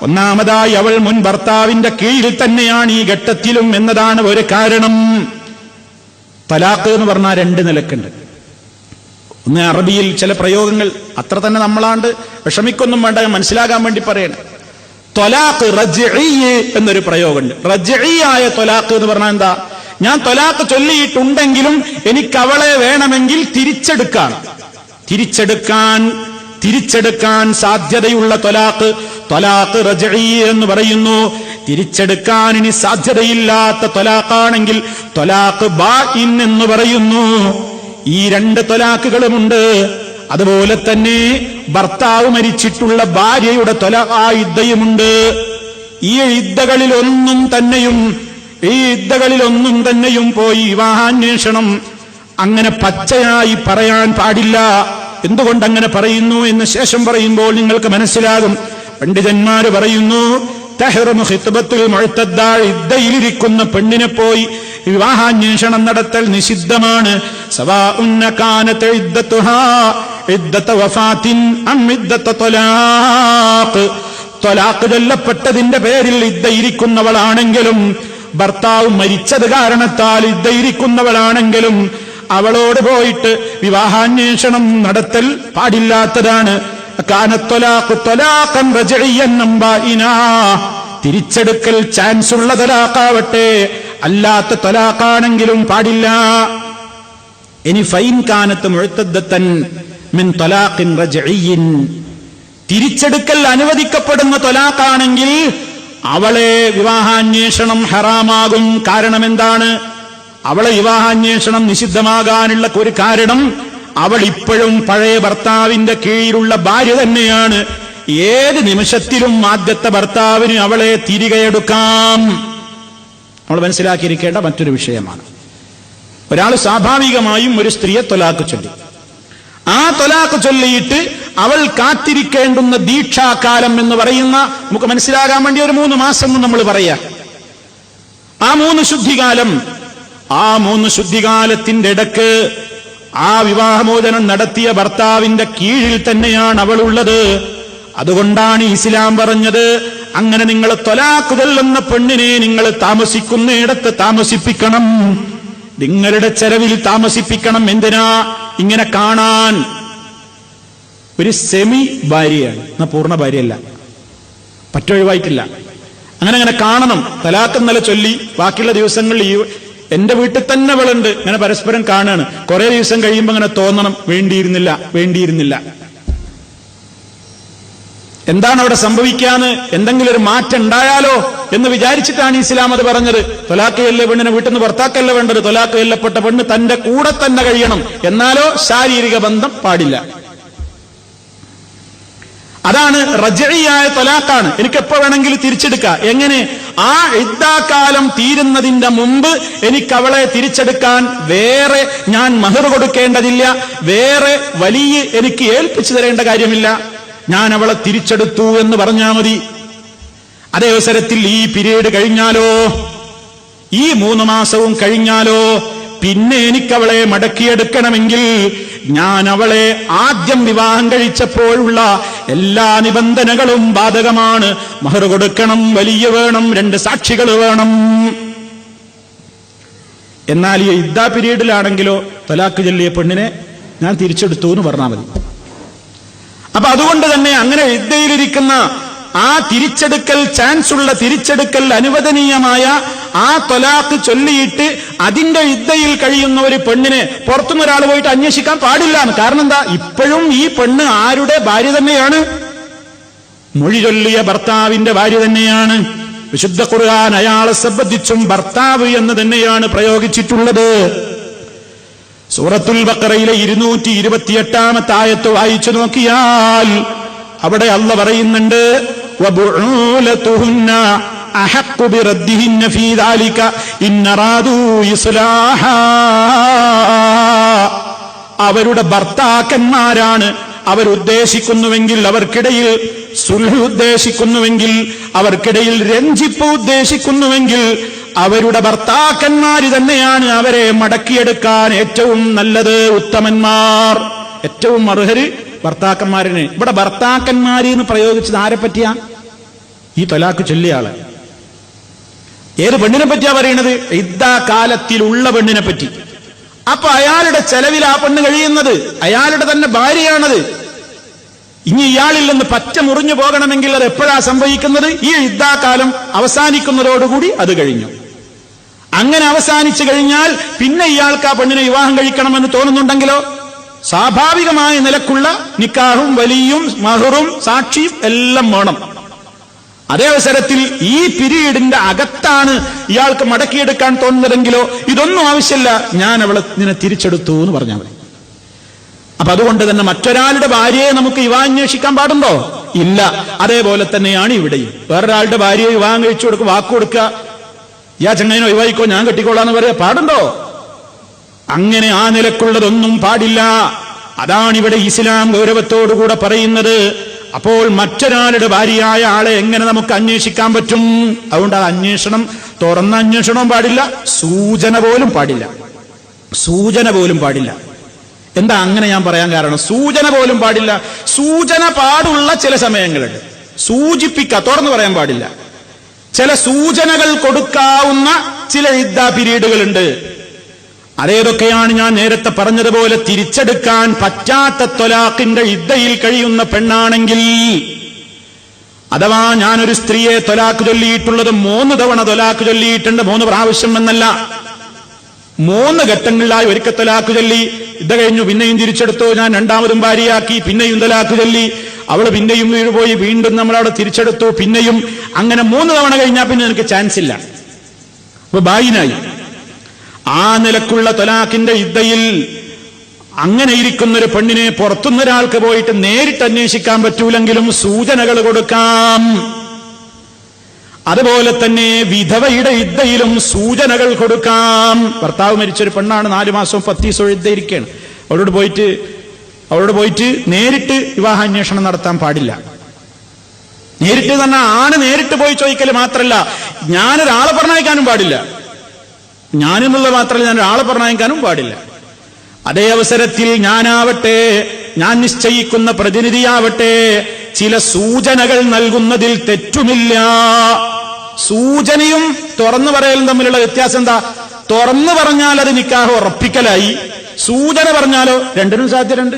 ഒന്നാമതായി അവൾ മുൻ ഭർത്താവിന്റെ കീഴിൽ തന്നെയാണ് ഈ ഘട്ടത്തിലും എന്നതാണ് ഒരു കാരണം. തലാഖ് എന്ന് പറഞ്ഞാൽ 2 നിലക്കുണ്ട്. ഒന്ന്, അറബിയിൽ ചില പ്രയോഗങ്ങൾ അത്ര തന്നെ നമ്മളാണ്ട് വിഷമിക്കൊന്നും വേണ്ട, മനസ്സിലാകാൻ വേണ്ടി പറയണം. ത്വലാഖ് റജ്ഈ എന്നൊരു പ്രയോഗമുണ്ട്. റജ്ഈയായ ത്വലാഖ് എന്ന് പറഞ്ഞാൽ എന്താ? ഞാൻ ത്വലാഖ് ചൊല്ലിയിട്ടുണ്ടെങ്കിലും എനിക്ക് അവളെ വേണമെങ്കിൽ തിരിച്ചെടുക്കാൻ സാധ്യതയുള്ള ത്വലാഖ് റജ്ഈ എന്ന് പറയുന്നു. തിരിച്ചെടുക്കാൻ ഇനി സാധ്യതയില്ലാത്ത ത്വലാഖാണെങ്കിൽ ത്വലാഖ് ബാഇൻ എന്ന് പറയുന്നു. ഈ 2 ത്വലാഖുകളുമുണ്ട്. അതുപോലെ തന്നെ ഭർത്താവ് മരിച്ചിട്ടുള്ള ഭാര്യയുടെ ത്വലാഖ് ഇദ്ദയുമുണ്ട്. ഈ ഇദ്ദകളിലൊന്നും തന്നെയും പോയി വിവാഹാന്വേഷണം അങ്ങനെ പച്ചയായി പറയാൻ പാടില്ല. എന്തുകൊണ്ടങ്ങനെ പറയുന്നു എന്ന് ശേഷം പറയുമ്പോൾ നിങ്ങൾക്ക് മനസ്സിലാകും. പണ്ഡിതന്മാര് പറയുന്നു, തഹ്റമു ഖിത്ബത്തുൽ മുഅ്തദ്ദ, ഇദ്ദയിലിരിക്കുന്ന പെണ്ണിനെ പോയി വിവാഹാന്വേഷണം നടത്തൽ നിഷിദ്ധമാണ്. സവാഉൻ കാനത ഇദ്ദതുഹാ ഇദ്ദത വഫാത്തിൻ അം ഇദ്ദത ത്വലാഖ്. ത്വലാഖ് ചൊല്ലപ്പെട്ടതിന്റെ പേരിൽ ഇദ്ദയിരിക്കുന്നവളാണെങ്കിലും ഭർത്താവ് മരിച്ചത് കാരണത്താൽ ഇദ്ദയിരിക്കുന്നവളാണെങ്കിലും അവളോട് പോയിട്ട് വിവാഹാന്വേഷണം നടത്തൽ പാടില്ലാത്തതാണ്. തിരിച്ചെടുക്കൽ ചാൻസ് ഉള്ള തലാഖാവട്ടെ, അല്ലാത്ത തലാഖാണെങ്കിലും പാടില്ല. ഇനി ഫൈൻ കാനത്ത് മുഅ്തദ്ദത്തൻ മിൻ തലാഖിൻ റജ്ഈൻ, തിരിച്ചെടുക്കൽ അനുവദിക്കപ്പെടുന്ന തലാഖാണെങ്കിൽ അവളെ വിവാഹാന്വേഷണം ഹറാമാകും. കാരണം എന്താണ്? അവളെ വിവാഹാന്വേഷണം നിഷിദ്ധമാകാനുള്ള ഒരു കാരണം, അവൾ ഇപ്പോഴും പഴയ ഭർത്താവിന്റെ കീഴിലുള്ള ഭാര്യ തന്നെയാണ്. ഏത് നിമിഷത്തിലും ആദ്യത്തെ ഭർത്താവിന് അവളെ തിരികെ എടുക്കാം. നമ്മൾ മനസ്സിലാക്കിയിരിക്കേണ്ട മറ്റൊരു വിഷയമാണ്. ഒരാൾ സ്വാഭാവികമായും ഒരു സ്ത്രീയെ ത്വലാഖ് ചൊല്ലി, ആ ത്വലാഖ് ചൊല്ലിയിട്ട് അവൾ കാത്തിരിക്കേണ്ടുന്ന ദീക്ഷാകാലം എന്ന് പറയുന്ന, നമുക്ക് മനസ്സിലാകാൻ വേണ്ടി ഒരു 3 മാസം നമ്മൾ പറയാം. ആ 3 ശുദ്ധികാലം, ആ 3 ശുദ്ധികാലത്തിന്റെ ഇടക്ക് ആ വിവാഹമോചനം നടത്തിയ ഭർത്താവിന്റെ കീഴിൽ തന്നെയാണ് അവളുള്ളത്. അതുകൊണ്ടാണ് ഇസ്ലാം പറഞ്ഞത്, അങ്ങനെ നിങ്ങൾ ത്വലാഖ് ചൊല്ലുന്ന പെണ്ണിനെ നിങ്ങൾ താമസിക്കുന്നിടത്ത് താമസിപ്പിക്കണം, നിങ്ങളുടെ ചെലവിൽ താമസിപ്പിക്കണം. എന്തിനാ? ഇങ്ങനെ കാണാൻ. ഒരു സെമി ഭാര്യയാണ്, എന്നാ പൂർണ്ണ ഭാര്യയല്ല, പറ്റൊഴിവായിട്ടില്ല. അങ്ങനെ കാണണം. തലാഖ് ഇന്നലെ ചൊല്ലി ബാക്കിയുള്ള ദിവസങ്ങളിൽ എന്റെ വീട്ടിൽ തന്നെ അവളുണ്ട്, ഇങ്ങനെ പരസ്പരം കാണാണ്. കുറെ ദിവസം കഴിയുമ്പോൾ അങ്ങനെ തോന്നണം, വേണ്ടിയിരുന്നില്ല. എന്താണ് അവിടെ സംഭവിക്കാന്ന്, എന്തെങ്കിലും ഒരു മാറ്റം ഉണ്ടായാലോ എന്ന് വിചാരിച്ചിട്ടാണ് ഇസ്ലാം അത് പറഞ്ഞത്. ത്വലാഖ് ചൊല്ലിയ പെണ്ണിനെ വീട്ടിൽ നിന്ന് പുറത്താക്കല്ല വേണ്ടത്. ത്വലാഖ് ചൊല്ലപ്പെട്ട പെണ്ണ് തന്റെ കൂടെ തന്നെ കഴിയണം. എന്നാലോ ശാരീരിക ബന്ധം പാടില്ല. അതാണ് റജ്ഈയായ ത്വലാഖാണ്. എനിക്ക് എപ്പോ വേണമെങ്കിലും തിരിച്ചെടുക്കാം. എങ്ങനെ? ആ ഇദ്ദാകാലം തീരുന്നതിന്റെ മുമ്പ് എനിക്ക് അവളെ തിരിച്ചെടുക്കാൻ വേറെ ഞാൻ മഹർ കൊടുക്കേണ്ടതില്ല, വേറെ വലിയ എനിക്ക് ഏൽപ്പിച്ചു തരേണ്ട കാര്യമില്ല, ഞാൻ അവളെ തിരിച്ചെടുത്തു എന്ന് പറഞ്ഞാൽ മതി. അതേ അവസരത്തിൽ ഈ പീരീഡ് കഴിഞ്ഞാലോ, ഈ 3 മാസവും കഴിഞ്ഞാലോ, പിന്നെ എനിക്കവളെ മടക്കിയെടുക്കണമെങ്കിൽ ഞാൻ അവളെ ആദ്യം വിവാഹം കഴിച്ചപ്പോഴുള്ള എല്ലാ നിബന്ധനകളും ബാധകമാണ്. മഹർ കൊടുക്കണം, വലിയ വേണം, 2 സാക്ഷികൾ വേണം. എന്നാൽ ഈ ഇദ്ദാ പീരീഡിലാണെങ്കിലോ തലാഖ് ചൊല്ലിയ പെണ്ണിനെ ഞാൻ തിരിച്ചെടുത്തു എന്ന് പറഞ്ഞാൽ മതി. അപ്പൊ അതുകൊണ്ട് തന്നെ അങ്ങനെ ഇദ്ദയിലിരിക്കുന്ന ആ തിരിച്ചെടുക്കൽ ചാൻസ് ഉള്ള, തിരിച്ചെടുക്കൽ അനുവദനീയമായ ആ ത്വലാഖ് ചൊല്ലിയിട്ട് അതിന്റെ ഇദ്ദയിൽ കഴിയുന്ന ഒരു പെണ്ണിനെ പുറത്തുനിന്ന് ഒരാൾ പോയിട്ട് അന്വേഷിക്കാൻ പാടില്ല. കാരണം എന്താ? ഇപ്പോഴും ഈ പെണ്ണ് ആരുടെ ഭാര്യ തന്നെയാണ്? മൊഴി ചൊല്ലിയ ഭർത്താവിന്റെ ഭാര്യ തന്നെയാണ്. വിശുദ്ധ ഖുർആൻ അയാളെ സംബന്ധിച്ചും ഭർത്താവ് എന്ന് തന്നെയാണ് പ്രയോഗിച്ചിട്ടുള്ളത്. സൂറത്തുൽ ബഖറയിലെ 228-ാമത്തെ ആയത്ത് വായിച്ചു നോക്കിയാൽ അവിടെ അല്ലാഹ് പറയുന്നുണ്ട്, വബുഊലതുഹുന്ന അഹഖു ബിറദ്ദിഹിന്ന ഫീ ദാലിക ഇൻ അറാദു ഇസ്ലാഹ. അവരുടെ ഭർത്താക്കന്മാരാണ് അവരുദ്ദേശിക്കുന്നുവെങ്കിൽ, അവർക്കിടയിൽ സുൽഹ് ഉദ്ദേശിക്കുന്നുവെങ്കിൽ, അവർക്കിടയിൽ രഞ്ജിപ്പ് ഉദ്ദേശിക്കുന്നുവെങ്കിൽ അവരുടെ ഭർത്താക്കന്മാര് തന്നെയാണ് അവരെ മടക്കിയെടുക്കാൻ ഏറ്റവും നല്ലത്, ഉത്തമന്മാർ, ഏറ്റവും അർഹര് ഭർത്താക്കന്മാരിന്. ഇവിടെ ഭർത്താക്കന്മാര് എന്ന് പ്രയോഗിച്ചത് ആരെ പറ്റിയാ? ഈ തലാഖ് ചൊല്ലിയ ആള്. ഏത് പെണ്ണിനെ പറ്റിയാ പറയണത്? ഇദ്ദാ കാലത്തിലുള്ള പെണ്ണിനെ പറ്റി. അപ്പൊ അയാളുടെ ചെലവിൽ ആ പെണ്ണ് കഴിയുന്നത്, അയാളുടെ തന്നെ ഭാര്യയാണത്. ഇനി ഇയാളിൽ നിന്ന് പറ്റ മുറിഞ്ഞു പോകണമെങ്കിൽ അത് എപ്പോഴാ സംഭവിക്കുന്നത്? ഈ ഇദ്ദാകാലം അവസാനിക്കുന്നതോടുകൂടി അത് കഴിഞ്ഞു. അങ്ങനെ അവസാനിച്ചു കഴിഞ്ഞാൽ പിന്നെ ഇയാൾക്ക് ആ പെണ്ണിനെ വിവാഹം കഴിക്കണമെന്ന് തോന്നുന്നുണ്ടെങ്കിലോ സ്വാഭാവികമായ നിലക്കുള്ള നിക്കാഹും വലിയും മഹറും സാക്ഷിയും എല്ലാം വേണം. അതേ അവസരത്തിൽ ഈ പീരീഡിന്റെ അകത്താണ് ഇയാൾക്ക് മടക്കിയെടുക്കാൻ തോന്നുന്നതെങ്കിലോ ഇതൊന്നും ആവശ്യമില്ല, ഞാൻ അവളെ നിന്നെ തിരിച്ചെടുത്തു എന്ന് പറഞ്ഞാൽ മതി. അപ്പൊ അതുകൊണ്ട് തന്നെ മറ്റൊരാളുടെ ഭാര്യയെ നമുക്ക് വിവാഹം അന്വേഷിക്കാൻ പാടുണ്ടോ? ഇല്ല. അതേപോലെ തന്നെയാണ് ഇവിടെയും. വേറൊരാളുടെ ഭാര്യയെ വിവാഹം കഴിച്ചു കൊടുക്കുക, വാക്ക് കൊടുക്കുക, യാ ചങ്ങനോ വിവാഹിക്കോ ഞാൻ കെട്ടിക്കോളാന്ന് പറയാ പാടുണ്ടോ? അങ്ങനെ ആ നിലക്കുള്ളതൊന്നും പാടില്ല. അതാണ് ഇവിടെ ഇസ്ലാം ഗൗരവത്തോടുകൂടെ പറയുന്നത്. അപ്പോൾ മറ്റൊരാളുടെ ഭാര്യയായ ആളെ എങ്ങനെ നമുക്ക് അന്വേഷിക്കാൻ പറ്റും? അതുകൊണ്ട് ആ അന്വേഷണം തുറന്ന അന്വേഷണവും പാടില്ല, സൂചന പോലും പാടില്ല. സൂചന പോലും പാടില്ല. എന്താ അങ്ങനെ ഞാൻ പറയാൻ കാരണം? സൂചന പോലും പാടില്ല. സൂചന പാടുള്ള ചില സമയങ്ങളുണ്ട്. സൂചിപ്പിക്കുക, തുറന്നു പറയാൻ പാടില്ല. ചില സൂചനകൾ കൊടുക്കാവുന്ന ചില ഇദ്ദാ പീരീഡുകളുണ്ട്. അതേതൊക്കെയാണ്? ഞാൻ നേരത്തെ പറഞ്ഞതുപോലെ തിരിച്ചെടുക്കാൻ പറ്റാത്ത ത്വലാഖിന്റെ ഇദ്ദയിൽ കഴിയുന്ന പെണ്ണാണെങ്കിൽ, അഥവാ ഞാനൊരു സ്ത്രീയെ ത്വലാഖ് ചൊല്ലിയിട്ടുള്ളത് 3 തവണ ത്വലാഖ് ചൊല്ലിയിട്ടുണ്ട്, 3 പ്രാവശ്യം എന്നല്ല, 3 ഘട്ടങ്ങളിലായി ഒരിക്കൽ ത്വലാഖ് ചൊല്ലി, ഇദ്ദ കഴിഞ്ഞു, പിന്നെയും തിരിച്ചെടുത്തു, ഞാൻ രണ്ടാമതും ഭാര്യയാക്കി, പിന്നെയും ത്വലാഖ് ചൊല്ലി, അവള് പിന്നെയും വീഴുപോയി, വീണ്ടും നമ്മളവിടെ തിരിച്ചെടുത്തു, പിന്നെയും, അങ്ങനെ 3 തവണ കഴിഞ്ഞാൽ പിന്നെ എനിക്ക് ചാൻസ് ഇല്ല, അപ്പൊ ബായിനായി. ആ നിലക്കുള്ള ത്വലാഖിന്റെ ഇദ്ദയിൽ അങ്ങനെ ഇരിക്കുന്നൊരു പെണ്ണിനെ പുറത്തുനിന്നൊരാൾക്ക് പോയിട്ട് നേരിട്ട് അന്വേഷിക്കാൻ പറ്റൂലെങ്കിലും സൂചനകൾ കൊടുക്കാം. അതുപോലെ തന്നെ വിധവയുടെ ഇദ്ദയിലും സൂചനകൾ കൊടുക്കാം. ഭർത്താവ് മരിച്ചൊരു പെണ്ണാണ്, 4 മാസവും 10 ദിവസവും ഇദ്ദയിരിക്കുകയാണ്. അവളോട് പോയിട്ട് നേരിട്ട് വിവാഹാന്വേഷണം നടത്താൻ പാടില്ല. നേരിട്ട് തന്നെ ആണ് നേരിട്ട് പോയി ചോദിക്കൽ മാത്രമല്ല, ഞാനൊരാളെ പറഞ്ഞയക്കാനും പാടില്ല. ഞാനെന്നുള്ളത് മാത്രമല്ല, ഞാനൊരാളെ പറഞ്ഞയക്കാനും പാടില്ല. അതേ അവസരത്തിൽ ഞാനാവട്ടെ, ഞാൻ നിശ്ചയിക്കുന്ന പ്രതിനിധിയാവട്ടെ, ചില സൂചനകൾ നൽകുന്നതിൽ തെറ്റുമില്ല. സൂചനയും തുറന്നു പറയലും തമ്മിലുള്ള വ്യത്യാസം എന്താ? തുറന്നു പറഞ്ഞാൽ അത് നിക്കാഹ് ഉറപ്പിക്കലായി, സൂചന പറഞ്ഞാലോ രണ്ടിനും സാധ്യതയുണ്ട്.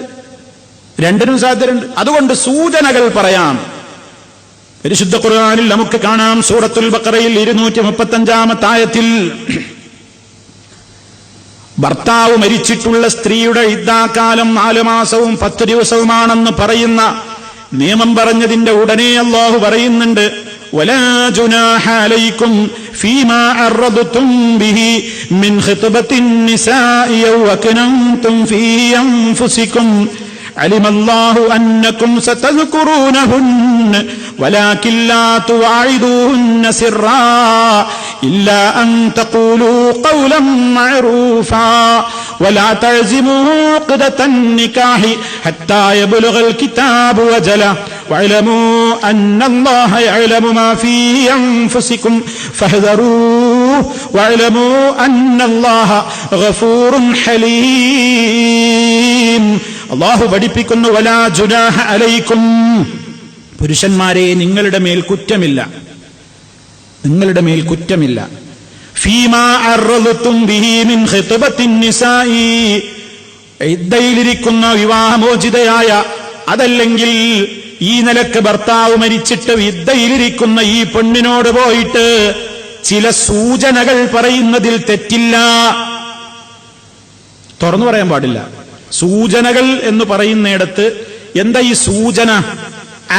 അതുകൊണ്ട് സൂചനകൾ പറയാം. പരിശുദ്ധ ഖുർആനിൽ നമുക്ക് കാണാം, സൂറത്തുൽ ബഖറയിൽ 235-ാമത്തെ ആയത്തിൽ ഭർത്താവ് മരിച്ചിട്ടുള്ള സ്ത്രീയുടെ ഇദ്ദാകാലം 4 മാസവും 10 ദിവസവുമാണെന്ന് പറയുന്ന നിയമം പറഞ്ഞതിന്റെ ഉടനെ അല്ലാഹു പറയുന്നുണ്ട്, വലാ ജുനാഹ അലൈക്കും ഫീമാ അർറദ്തും ബിഹി മിൻ ഖിത്ബത്തിൻ നിസാഇ ഔ അക്നംതും ഫീ അൻഫുസികും അലിമല്ലാഹു അന്നകും സതദ്കുറൂനഹുന്ന വലാകിൻ ലാ തുവാഇദൂഹുന്ന സിറാ ഇല്ലാ അൻ തഖൂലൂ ഖൗലൻ മഅറൂഫാ വലാ തഅസിമൂ ഉഖ്ദതൻ നികാഹി ഹത്താ യബ്ലുഗൽ കിതാബു വജല വഅലമൂ അന്നല്ലാഹ യഅലമു മാ ഫീ അൻഫുസികും ഫഹ്ദറൂഹു വഅലമൂ അന്നല്ലാഹ ഗഫൂറുൻ ഹലീം. അല്ലാഹു പഠിപ്പിക്കുന്നു, വലാ ജുനാഹ അലൈക്കും, പുരുഷന്മാരെ നിങ്ങളുടെ മേൽ കുറ്റമില്ല, നിങ്ങളുടെ മേൽ കുറ്റമില്ല. ഫീമാ അർറദതും ബിഹി മിൻ ഖിത്ബത്തിൻ നിസാഇ, ഇദ്ദയിലിരിക്കുന്ന വിവാഹമോചിതയായ, അതല്ലെങ്കിൽ ഈ നിലക്ക് ഭർത്താവ് മരിച്ചിട്ട് ഇദ്ദയിലിരിക്കുന്ന ഈ പെണ്ണിനോട് പോയിട്ട് ചില സൂചനകൾ പറയുന്നതിൽ തെറ്റില്ല. തുറന്നു പറയാൻ പാടില്ല. സൂചനകൾ എന്ന് പറയുന്നിടത്ത് എന്താ ഈ സൂചന?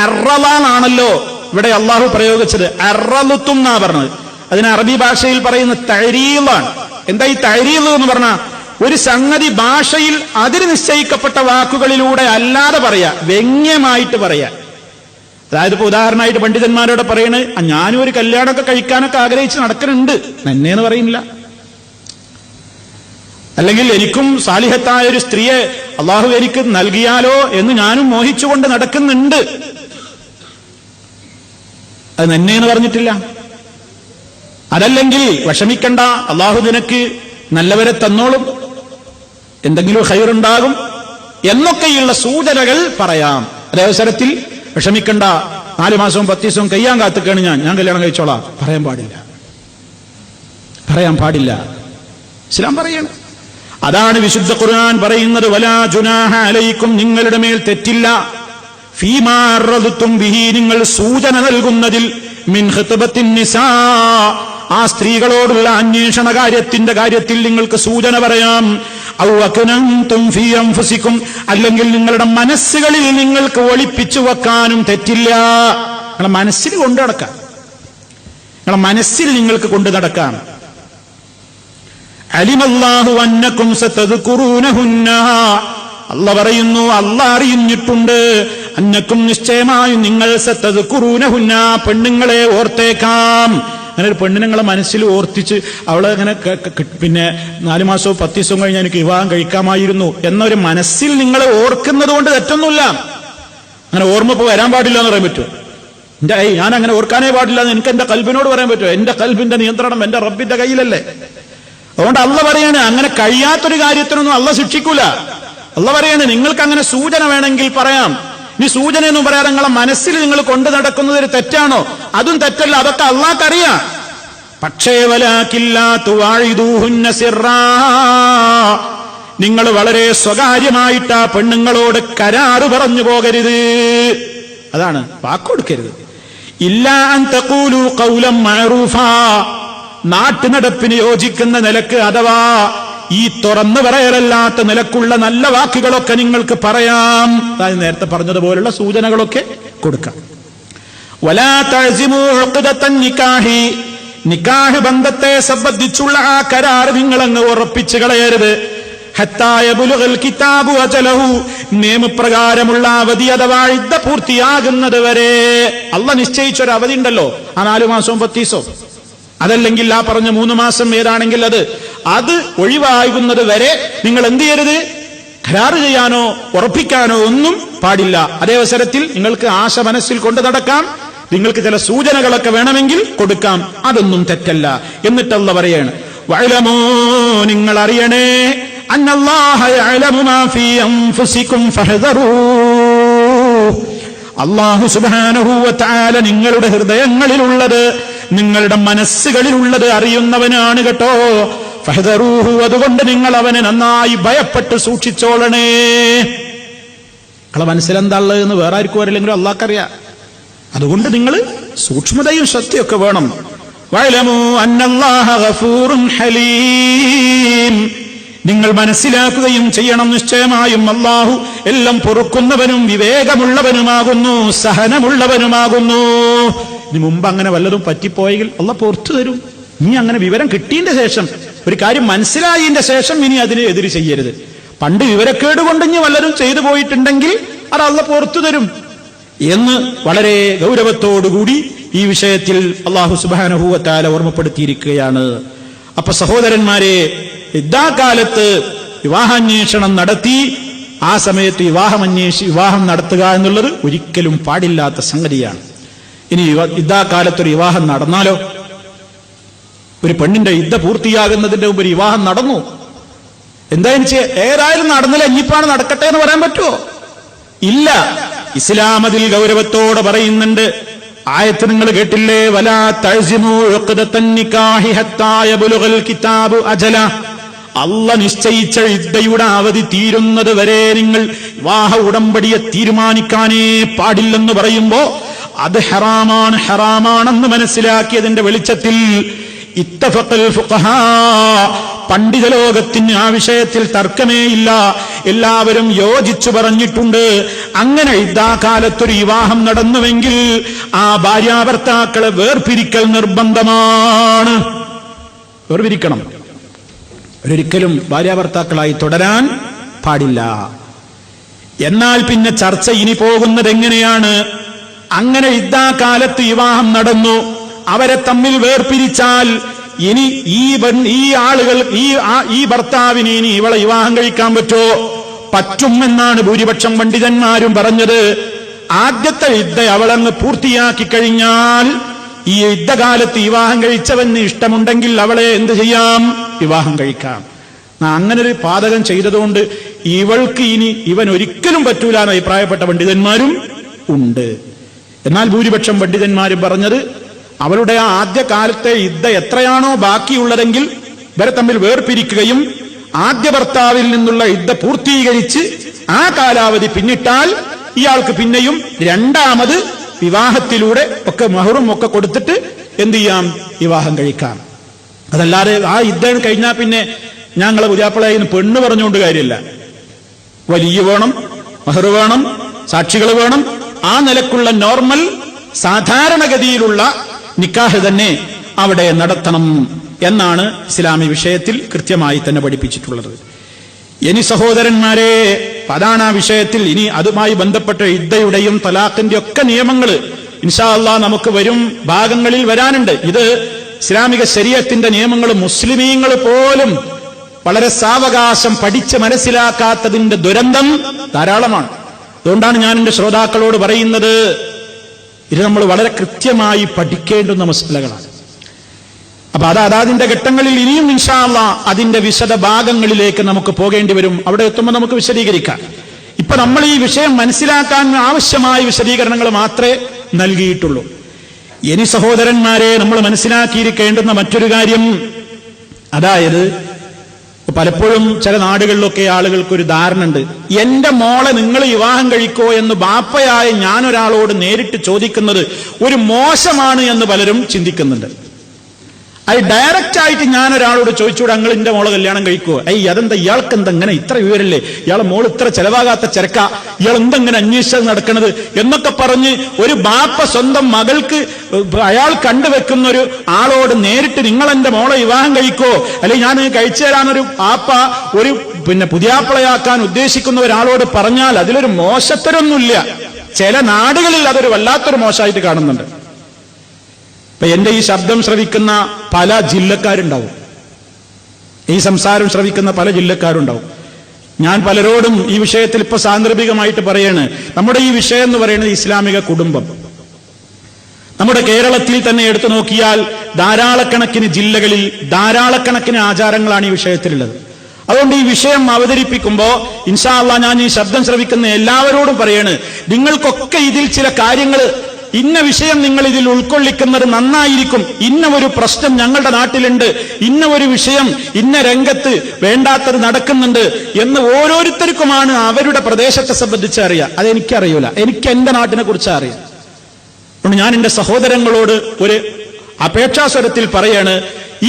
അർറലാണല്ലോ ഇവിടെ അള്ളാഹു പ്രയോഗിച്ചത്. അർറലുത്തും എന്നാ പറഞ്ഞത്. അതിന് അറബി ഭാഷയിൽ പറയുന്ന തഅരീലാണ്. എന്താ ഈ തഅരീൽ എന്ന് പറഞ്ഞാൽ ഒരു സംഗതി ഭാഷയിൽ അതിന് നിശ്ചയിക്കപ്പെട്ട വാക്കുകളിലൂടെ അല്ലാതെ പറയാ, വ്യംഗ്യമായിട്ട് പറയാ. അതായത് ഇപ്പൊ ഉദാഹരണമായിട്ട് പണ്ഡിതന്മാരോട് പറയണേ, ഞാനും ഒരു കല്യാണമൊക്കെ കഴിക്കാനൊക്കെ ആഗ്രഹിച്ച് നടക്കുന്നുണ്ട് എന്നെന്ന് പറയുന്നില്ല. അല്ലെങ്കിൽ എനിക്കും സാലിഹത്തായ ഒരു സ്ത്രീയെ അള്ളാഹു എനിക്ക് നൽകിയാലോ എന്ന് ഞാനും മോഹിച്ചുകൊണ്ട് നടക്കുന്നുണ്ട്, അത് നന്നേന്ന് പറഞ്ഞിട്ടില്ല. അതല്ലെങ്കിൽ വിഷമിക്കണ്ട, അള്ളാഹു നിനക്ക് നല്ലവരെ തന്നോളും, എന്തെങ്കിലും ഖൈറുണ്ടാകും എന്നൊക്കെയുള്ള സൂചനകൾ പറയാം. അതവസരത്തിൽ വിഷമിക്കണ്ട, 4 മാസവും 10 ദിവസവും കഴിയാൻ കാത്തുക്കാണ് ഞാൻ കല്യാണം കഴിച്ചോളാം, പറയാൻ പാടില്ല, പറയാൻ പാടില്ല. ഇസ്ലാം പറയണം. അതാണ് വിശുദ്ധ ഖുർആൻ പറയുന്നത്, വലാ ജുനാഹ അലൈക്കും, നിങ്ങളുടെ മേൽ തെറ്റില്ല, ഫീമാ അർറദതും ബിഹി, നിങ്ങൾ സൂചന നൽകുന്നതിൽ, മിൻ ഖിത്ബത്തിൻ നിസാ, ആ സ്ത്രീകളോടുള്ള അന്വേഷണ കാര്യത്തിൽ നിങ്ങൾക്ക് സൂചന പറയാം. ഔ അക്നന്തും ഫീ അൻഫുസികും, അല്ലെങ്കിൽ നിങ്ങളുടെ മനസ്സുകളിൽ നിങ്ങൾക്ക് ഒളിപ്പിച്ചു വെക്കാനും തെറ്റില്ല. നിങ്ങളുടെ മനസ്സിൽ കൊണ്ടു നടക്കാം, നിങ്ങളുടെ മനസ്സിൽ നിങ്ങൾക്ക് കൊണ്ടു നടക്കാം. അലിമല്ലാഹു അന്നകും സതദ്കുറൂനഹുന്ന, അല്ലാഹ് പറയുന്നു, അല്ലാഹ് അറിഞ്ഞിട്ടുണ്ട്, അന്നക്കും നിശ്ചയമായും നിങ്ങൾ സതദ്കുറൂനഹുന്ന, പെണ്ണുങ്ങളെ ഓർത്തേക്കാം. അങ്ങനെ ഒരു പെണ്ണിനെ മനസ്സിൽ ഓർത്തിച്ച് അവളെ അങ്ങനെ പിന്നെ 4 മാസവും 10 ദിവസവും കഴിഞ്ഞ് എനിക്ക് വിവാഹം കഴിക്കാമായിരുന്നു എന്നൊരു മനസ്സിൽ നിങ്ങൾ ഓർക്കുന്നത് കൊണ്ട് തെറ്റൊന്നുമില്ല. അങ്ങനെ ഓർമ്മ ഇപ്പോൾ വരാൻ പാടില്ല എന്ന് പറയാൻ പറ്റുമോ? ഞാൻ അങ്ങനെ ഓർക്കാനേ പാടില്ല എന്ന് എനിക്ക് എന്റെ കൽബിനോട് പറയാൻ പറ്റുമോ? എന്റെ കൽബിന്റെ നിയന്ത്രണം എന്റെ റബ്ബിന്റെ കയ്യിലല്ലേ. അതുകൊണ്ട് അല്ലാഹ് പറയാണ്, അങ്ങനെ കഴിയാത്തൊരു കാര്യത്തിനൊന്നും അല്ലാഹ് ശിക്ഷിക്കൂല. അല്ലാഹ് പറയാണ്, നിങ്ങൾക്ക് അങ്ങനെ സൂചന വേണമെങ്കിൽ പറയാം. ഇനി സൂചനയൊന്നും പറയാതെ നിങ്ങളെ മനസ്സിൽ നിങ്ങൾ കൊണ്ടു നടക്കുന്നത് ഒരു തെറ്റാണോ? അതും തെറ്റല്ല, അതൊക്കെ അല്ലാഹ്ക്കറിയാം. പക്ഷേ വലാകിൻ ലാ തുവാഇദൂഹുന്ന സിറാ, നിങ്ങൾ വളരെ സ്വകാര്യമായിട്ട് ആ പെണ്ണുങ്ങളോട് കരാറ് പറഞ്ഞു പോകരുത്, അതാണ് വാക്കൊടുക്കരുത്. ഇല്ലാ അൻ തഖൂലൂ ഖൗലൻ മഅറൂഫാ, നാട്ടുനടപ്പിന് യോജിക്കുന്ന നിലക്ക്, അഥവാ ഈ തുറന്നു പറയലല്ലാത്ത നിലക്കുള്ള നല്ല വാക്കുകളൊക്കെ നിങ്ങൾക്ക് പറയാം. അതായത് നേരത്തെ പറഞ്ഞതുപോലുള്ള സൂചനകളൊക്കെ കൊടുക്കാം. വലാ തഅസിമൂ ഉഖ്ദതൻ നികാഹി, നിക്കാഹ് ബന്ധത്തെ സംബന്ധിച്ചുള്ള ആ കരാർ നിങ്ങൾ അങ്ങ് ഉറപ്പിച്ചു കളയരുത്. ഹത്താ യബ്ലുഗൽ കിതാബു അജലഹു, നിയമപ്രകാരമുള്ള അവധി അഥവാ ഇദ്ദ പൂർത്തിയാകുന്നത് വരെ. അല്ലാഹ് നിശ്ചയിച്ചൊരു അവധി ഉണ്ടല്ലോ, ആ 4 മാസവും 10 ദിവസവും, അതല്ലെങ്കിൽ ആ പറഞ്ഞ 3 മാസം ഏതാണെങ്കിൽ അത് ഒഴിവാകുന്നത് വരെ നിങ്ങൾ എന്ത് ചെയ്യരുത്? കരാറ് ചെയ്യാനോ ഉറപ്പിക്കാനോ ഒന്നും പാടില്ല. അതേ അവസരത്തിൽ നിങ്ങൾക്ക് ആശ മനസ്സിൽ കൊണ്ടു നടക്കാം, നിങ്ങൾക്ക് ചില സൂചനകളൊക്കെ വേണമെങ്കിൽ കൊടുക്കാം, അതൊന്നും തെറ്റല്ല. എന്നിട്ട് അല്ലാഹ് പറയാണ്, വഅലമൂ, നിങ്ങൾ അറിയണേ, അന്നല്ലാഹ യഅലമു മാ ഫീ അൻഫുസികും ഫഹ്ദറൂ, അല്ലാഹു സുബ്ഹാനഹു വ തആല നിങ്ങളുടെ ഹൃദയങ്ങളിലുള്ളത്, നിങ്ങളുടെ മനസ്സുകളിലുള്ളത് അറിയുന്നവനാണ് കേട്ടോ. ഫഹ്ദറൂഹു, അതുകൊണ്ട് നിങ്ങൾ അവനെ നന്നായി ഭയപ്പെട്ട് സൂക്ഷിച്ചോളണേ. നിങ്ങളെ മനസ്സിലെന്താ ഉള്ളതെന്ന് വേറെ ആർക്കും അറിയില്ലെങ്കിലും അല്ലാഹ്ക്കറിയാം. അതുകൊണ്ട് നിങ്ങൾ സൂക്ഷ്മതയും ശ്രദ്ധയൊക്കെ വേണം. വഅലമൂ അന്നല്ലാഹ ഗഫൂറുൻ ഹലീം, നിങ്ങൾ മനസ്സിലാക്കുകയും ചെയ്യണം, നിശ്ചയമായും അല്ലാഹു എല്ലാം പൊറുക്കുന്നവനും വിവേകമുള്ളവനുമാകുന്നു, സഹനമുള്ളവനുമാകുന്നു. ഇനി മുമ്പ് അങ്ങനെ വല്ലതും പറ്റിപ്പോയെങ്കിൽ അല്ലാഹ് പുറത്തു തരും. ഇനി അങ്ങനെ വിവരം കിട്ടിയതിന്റെ ശേഷം, ഒരു കാര്യം മനസ്സിലായതിന്റെ ശേഷം ഇനി അതിന് എതിര് ചെയ്യരുത്. പണ്ട് വിവരക്കേട് കൊണ്ട് ഇനി വല്ലതും ചെയ്തു പോയിട്ടുണ്ടെങ്കിൽ അത് അല്ലാഹ് പുറത്തു തരും. എന്ന് വളരെ ഗൗരവത്തോടുകൂടി ഈ വിഷയത്തിൽ അല്ലാഹു സുബ്ഹാനഹു വ തആല ഓർമ്മപ്പെടുത്തിയിരിക്കുകയാണ്. അപ്പൊ സഹോദരന്മാരെ, യുദ്ധാകാലത്ത് വിവാഹാന്വേഷണം നടത്തി ആ സമയത്ത് വിവാഹം നടത്തുക എന്നുള്ളത് ഒരിക്കലും പാടില്ലാത്ത സംഗതിയാണ്. ഇനി യുദ്ധാകാലത്തൊരു വിവാഹം നടന്നാലോ? ഒരു പെണ്ണിന്റെ യുദ്ധ പൂർത്തിയാകുന്നതിന്റെ മുമ്പ് വിവാഹം നടന്നു, എന്തായാലും ഏതായാലും നടന്നില്ല, ഇനിയിപ്പാണ് നടക്കട്ടെ എന്ന് പറയാൻ പറ്റുമോ? ഇല്ല. ഇസ്ലാം അതിൽ ഗൗരവത്തോടെ പറയുന്നുണ്ട്. ആയത്ത് നിങ്ങൾ കേട്ടില്ലേ? വലാ തഅ്സിമൂ ഉഖ്ദതൻ നികാഹി ഹത്താ യബ്ലുഗൽ കിതാബു അജല. അല്ലാഹ് നിശ്ചയിച്ച ഇദ്ദയുടെ അവധി തീരുന്നത് വരെ നിങ്ങൾ വിവാഹ ഉടമ്പടിയെ തീരുമാനിക്കാനേ പാടില്ലെന്ന് പറയുമ്പോ അത് ഹറാമാണെന്ന് മനസ്സിലാക്കിയതിന്റെ വെളിച്ചത്തിൽ ഇത്തഫഖൽ ഫുഖഹാ, പണ്ഡിത ലോകത്തിന് ആ വിഷയത്തിൽ തർക്കമേയില്ല, എല്ലാവരും യോജിച്ചു പറഞ്ഞിട്ടുണ്ട്. അങ്ങനെ യുദ്ധാകാലത്തൊരു വിവാഹം നടന്നുവെങ്കിൽ ആ ഭാര്യാഭർത്താക്കളെ വേർപിരിക്കൽ നിർബന്ധമാണ്. വേർപിരിക്കണം. ഒരിക്കലും ഭാര്യാഭർത്താക്കളായി തുടരാൻ പാടില്ല. എന്നാൽ പിന്നെ ചർച്ച ഇനി പോകുന്നത് എങ്ങനെയാണ്? അങ്ങനെ യുദ്ധാകാലത്ത് വിവാഹം നടന്നു, അവരെ തമ്മിൽ വേർപിരിച്ചാൽ ഇനി ഈ ആളുകൾ ഈ ഭർത്താവിന് ഇനി ഇവളെ വിവാഹം കഴിക്കാൻ പറ്റുമോ? പറ്റുമെന്നാണ് ഭൂരിപക്ഷം പണ്ഡിതന്മാരും പറഞ്ഞത്. ആദ്യത്തെ യുദ്ധ അവളങ്ങ് പൂർത്തിയാക്കി കഴിഞ്ഞാൽ ഈ യുദ്ധകാലത്ത് വിവാഹം കഴിച്ചവന് ഇഷ്ടമുണ്ടെങ്കിൽ അവളെ എന്ത് ചെയ്യാം? വിവാഹം കഴിക്കാം. അങ്ങനെ ഒരു പാതകം ചെയ്തതുകൊണ്ട് ഇവൾക്ക് ഇനി ഇവൻ ഒരിക്കലും പറ്റൂല എന്ന് അഭിപ്രായപ്പെട്ട പണ്ഡിതന്മാരും ഉണ്ട്. എന്നാൽ ഭൂരിപക്ഷം പണ്ഡിതന്മാരും പറഞ്ഞത് അവളുടെ ആ ആദ്യ കാലത്തെ യുദ്ധ എത്രയാണോ ബാക്കിയുള്ളതെങ്കിൽ ഇവരെ തമ്മിൽ വേർപിരിക്കുകയും ആദ്യ ഭർത്താവിൽ നിന്നുള്ള യുദ്ധ പൂർത്തീകരിച്ച് ആ കാലാവധി പിന്നിട്ടാൽ ഇയാൾക്ക് പിന്നെയും രണ്ടാമത് വിവാഹത്തിലൂടെ ഒക്കെ മഹറും ഒക്കെ കൊടുത്തിട്ട് എന്ത് ചെയ്യാം? വിവാഹം കഴിക്കാം. അതല്ലാതെ ആ യുദ്ധം കഴിഞ്ഞാൽ പിന്നെ ഞങ്ങളെ പുതിയാപ്പിളയിൽ പെണ്ണ് പറഞ്ഞുകൊണ്ട് കാര്യമില്ല. വലിയ വേണം, മഹർ വേണം, സാക്ഷികൾ വേണം. ആ നിലക്കുള്ള നോർമൽ സാധാരണഗതിയിലുള്ള നിക്കാഹ് തന്നെ അവിടെ നടത്തണം എന്നാണ് ഇസ്ലാമി വിഷയത്തിൽ കൃത്യമായി തന്നെ പഠിപ്പിച്ചിട്ടുള്ളത്. ഇനി സഹോദരന്മാരെ, അതാണ് ആ വിഷയത്തിൽ ഇനി അതുമായി ബന്ധപ്പെട്ട ഇദ്ദയുടെയും തലാഖിന്റെ ഒക്കെ നിയമങ്ങൾ ഇൻഷാ അല്ലാഹ് നമുക്ക് വരും ഭാഗങ്ങളിൽ വരാനുണ്ട്. ഇത് ഇസ്ലാമിക ശരീഅത്തിന്റെ നിയമങ്ങൾ മുസ്ലിമീങ്ങൾ പോലും വളരെ സാവകാശം പഠിച്ച് മനസ്സിലാക്കാത്തതിന്റെ ദുരന്തം ധാരാളമാണ്. അതുകൊണ്ടാണ് ഞാൻ എന്റെ ശ്രോതാക്കളോട് പറയുന്നത്, ഇത് നമ്മൾ വളരെ കൃത്യമായി പഠിക്കേണ്ടുന്ന മസലകളാണ്. അപ്പൊ അതാതിന്റെ ഘട്ടങ്ങളിൽ ഇനിയും ഇൻഷാ അല്ലാഹ് അതിന്റെ വിശദ ഭാഗങ്ങളിലേക്ക് നമുക്ക് പോകേണ്ടി വരും. അവിടെ എത്തുമ്പോൾ നമുക്ക് വിശദീകരിക്കാം. ഇപ്പൊ നമ്മൾ ഈ വിഷയം മനസ്സിലാക്കാൻ ആവശ്യമായ വിശദീകരണങ്ങൾ മാത്രമേ നൽകിയിട്ടുള്ളൂ. ഇനി സഹോദരന്മാരെ, നമ്മൾ മനസ്സിലാക്കിയിരിക്കേണ്ടുന്ന മറ്റൊരു കാര്യം, അതായത് പലപ്പോഴും ചില നാടുകളിലൊക്കെ ആളുകൾക്കൊരു ധാരണ ഉണ്ട്, എന്റെ മോളെ നിങ്ങൾ വിവാഹം കഴിക്കോ എന്ന് ബാപ്പയായ ഞാനൊരാളോട് നേരിട്ട് ചോദിക്കുന്നത് ഒരു മോശമാണ് എന്ന് പലരും ചിന്തിക്കുന്നുണ്ട്. അത് ഡയറക്റ്റ് ആയിട്ട് ഞാൻ ഒരാളോട് ചോദിച്ചുകൂടെ, അങ്ങൾ എന്റെ മോളെ കല്യാണം കഴിക്കുവോ? അതെന്താ ഇയാൾക്ക് എന്തെങ്ങനെ ഇത്ര വിവരല്ലേ, ഇയാളെ മോൾ ഇത്ര ചെലവാകാത്ത ചെറുക്ക, ഇയാൾ എന്തെങ്ങനെ അന്വേഷിച്ചത് നടക്കണത് എന്നൊക്കെ പറഞ്ഞ് ഒരു ബാപ്പ സ്വന്തം മകൾക്ക് അയാൾ കണ്ടുവെക്കുന്ന ഒരു ആളോട് നേരിട്ട് നിങ്ങൾ എന്റെ മോളെ വിവാഹം കഴിക്കോ, അല്ലെങ്കിൽ ഞാൻ കഴിച്ചു തരാനൊരു ബാപ്പ ഒരു പുതിയാപ്പിളയാക്കാൻ ഉദ്ദേശിക്കുന്ന ഒരാളോട് പറഞ്ഞാൽ അതിലൊരു മോശത്തരൊന്നുമില്ല. ചില നാടുകളിൽ അതൊരു വല്ലാത്തൊരു മോശമായിട്ട് കാണുന്നുണ്ട്. എന്റെ ഈ ശബ്ദം ശ്രവിക്കുന്ന പല ജില്ലക്കാരുണ്ടാവും, ഈ സംസാരം ശ്രവിക്കുന്ന പല ജില്ലക്കാരുണ്ടാവും. ഞാൻ പലരോടും ഈ വിഷയത്തിൽ ഇപ്പൊ സാന്ദർഭികമായിട്ട് പറയാണ്, നമ്മുടെ ഈ വിഷയം എന്ന് പറയുന്നത് ഇസ്ലാമിക കുടുംബം. നമ്മുടെ കേരളത്തിൽ തന്നെ എടുത്തു നോക്കിയാൽ ധാരാളക്കണക്കിന് ജില്ലകളിൽ ധാരാളക്കണക്കിന് ആചാരങ്ങളാണ് ഈ വിഷയത്തിലുള്ളത്. അതുകൊണ്ട് ഈ വിഷയം അവതരിപ്പിക്കുമ്പോ ഇൻഷാ അല്ലാഹ് ഞാൻ ഈ ശബ്ദം ശ്രവിക്കുന്ന എല്ലാവരോടും പറയാണ്, നിങ്ങൾക്കൊക്കെ ഇതിൽ ചില കാര്യങ്ങൾ, ഇന്ന വിഷയം നിങ്ങൾ ഇതിൽ ഉൾക്കൊള്ളിക്കുന്നത് നന്നായിരിക്കും, ഇന്ന ഒരു പ്രശ്നം ഞങ്ങളുടെ നാട്ടിലുണ്ട്, ഇന്ന ഒരു വിഷയം ഇന്ന രംഗത്ത് വേണ്ടാത്തത് നടക്കുന്നുണ്ട് എന്ന് ഓരോരുത്തർക്കുമാണ് അവരുടെ പ്രദേശത്തെ സംബന്ധിച്ച് അറിയാം. അതെനിക്കറിയൂല, എനിക്ക് എന്റെ നാട്ടിനെ കുറിച്ച് അറിയാം. അതുകൊണ്ട് ഞാൻ എന്റെ സഹോദരങ്ങളോട് ഒരു അപേക്ഷാസ്വരത്തിൽ പറയാണ്,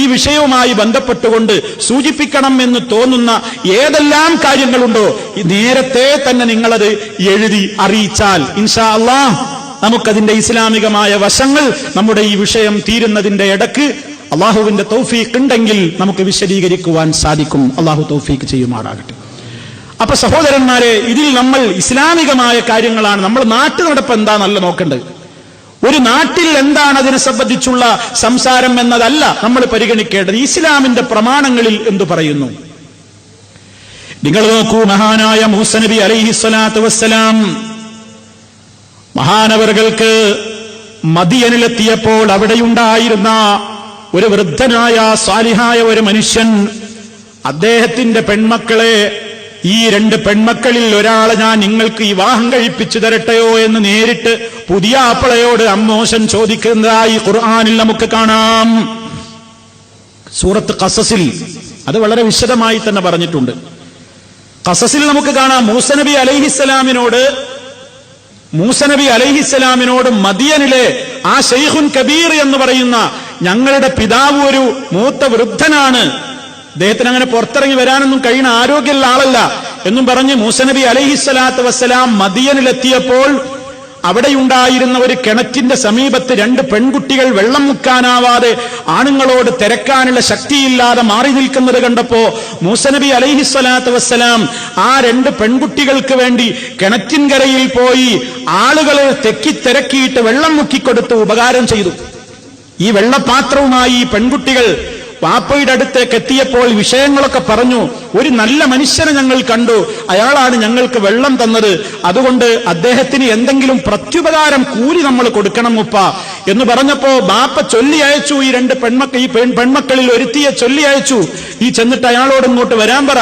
ഈ വിഷയവുമായി ബന്ധപ്പെട്ടുകൊണ്ട് സൂചിപ്പിക്കണം എന്ന് തോന്നുന്ന ഏതെല്ലാം കാര്യങ്ങളുണ്ടോ നേരത്തെ തന്നെ നിങ്ങളത് എഴുതി അറിയിച്ചാൽ ഇൻഷാ അല്ലാഹ് നമുക്കതിന്റെ ഇസ്ലാമികമായ വശങ്ങൾ നമ്മുടെ ഈ വിഷയം തീരുന്നതിന്റെ ഇടക്ക് അള്ളാഹുവിന്റെ തൗഫീഖ് ഉണ്ടെങ്കിൽ നമുക്ക് വിശദീകരിക്കുവാൻ സാധിക്കും. അള്ളാഹു തൗഫീഖ് ചെയ്യുമാറാകട്ടെ. അപ്പൊ സഹോദരന്മാരെ, ഇതിൽ നമ്മൾ ഇസ്ലാമികമായ കാര്യങ്ങളാണ്, നമ്മൾ നാട്ടു നടപ്പ് എന്താണെന്നല്ല നോക്കേണ്ടത്. ഒരു നാട്ടിൽ എന്താണ് അതിനെ സംബന്ധിച്ചുള്ള സംസാരം എന്നതല്ല നമ്മൾ പരിഗണിക്കേണ്ടത്. ഇസ്ലാമിന്റെ പ്രമാണങ്ങളിൽ എന്തു പറയുന്നു? നിങ്ങൾ നോക്കൂ, മഹാനായ മൂസ നബി അലൈഹിസ്സലാത്തു വസ്സലാം മഹാനവറുകൾക്ക് മദിയനിലെത്തിയപ്പോൾ അവിടെയുണ്ടായിരുന്ന ഒരു വൃദ്ധനായ സാലിഹായ ഒരു മനുഷ്യൻ അദ്ദേഹത്തിന്റെ പെൺമക്കളെ, ഈ 2 പെൺമക്കളിൽ ഒരാളെ ഞാൻ നിങ്ങൾക്ക് വിവാഹം കഴിപ്പിച്ചു തരട്ടെയോ എന്ന് നേരിട്ട് പുതിയ ആപ്പിളയോട് അമ്മോശൻ ചോദിക്കുന്നതായി ഖുർആനിൽ നമുക്ക് കാണാം. സൂറത്ത് ഖസസിൽ അത് വളരെ വിശദമായി തന്നെ പറഞ്ഞിട്ടുണ്ട്. ഖസസിൽ നമുക്ക് കാണാം, മൂസ നബി അലൈഹിസ്സലാമിനോട് മദിയനിലെ ആ ശൈഖുൻ കബീർ എന്ന് പറയുന്ന ഞങ്ങളുടെ പിതാവ് ഒരു മൂത്ത വൃദ്ധനാണ്, അദ്ദേഹത്തിന് അങ്ങനെ പുറത്തിറങ്ങി വരാനൊന്നും കഴിയുന്ന ആരോഗ്യമുള്ള ആളല്ല എന്നും പറഞ്ഞ് മൂസ നബി അലൈഹിസ്സലാത്തു വസ്സലാം മദിയനിലെത്തിയപ്പോൾ അവിടെയുണ്ടായിരുന്ന ഒരു കിണറ്റിന്റെ സമീപത്ത് 2 പെൺകുട്ടികൾ വെള്ളം മുക്കാനാവാതെ ആണുങ്ങളോട് തിരക്കാനുള്ള ശക്തിയില്ലാതെ മാറി നിൽക്കുന്നത് കണ്ടപ്പോ മൂസ നബി അലൈഹിസ്സലാത്തു വസ്സലാം ആ 2 പെൺകുട്ടികൾക്ക് വേണ്ടി കിണറ്റിൻകരയിൽ പോയി ആളുകളെ തിരക്കിയിട്ട് വെള്ളം മുക്കിക്കൊടുത്ത് ഉപകാരം ചെയ്തു. ഈ വെള്ളപാത്രവുമായി ഈ പെൺകുട്ടികൾ വാപ്പയുടെ അടുത്തേക്ക് എത്തിയപ്പോൾ വിഷയങ്ങളൊക്കെ പറഞ്ഞു. ഒരു നല്ല മനുഷ്യനെ ഞങ്ങൾ കണ്ടു, അയാളാണ് ഞങ്ങൾക്ക് വെള്ളം തന്നത്, അതുകൊണ്ട് അദ്ദേഹത്തിന് എന്തെങ്കിലും പ്രത്യുപകാരം കൂലി നമ്മൾ കൊടുക്കണം ഉപ്പ എന്ന് പറഞ്ഞപ്പോ ബാപ്പ ചൊല്ലി അയച്ചു. ഈ 2 പെൺമക്കളിൽ ഒരുത്തിയെ ചൊല്ലി അയച്ചു, നീ ചെന്നിട്ട് അയാളോട് ഇങ്ങോട്ട് വരാൻ പറ.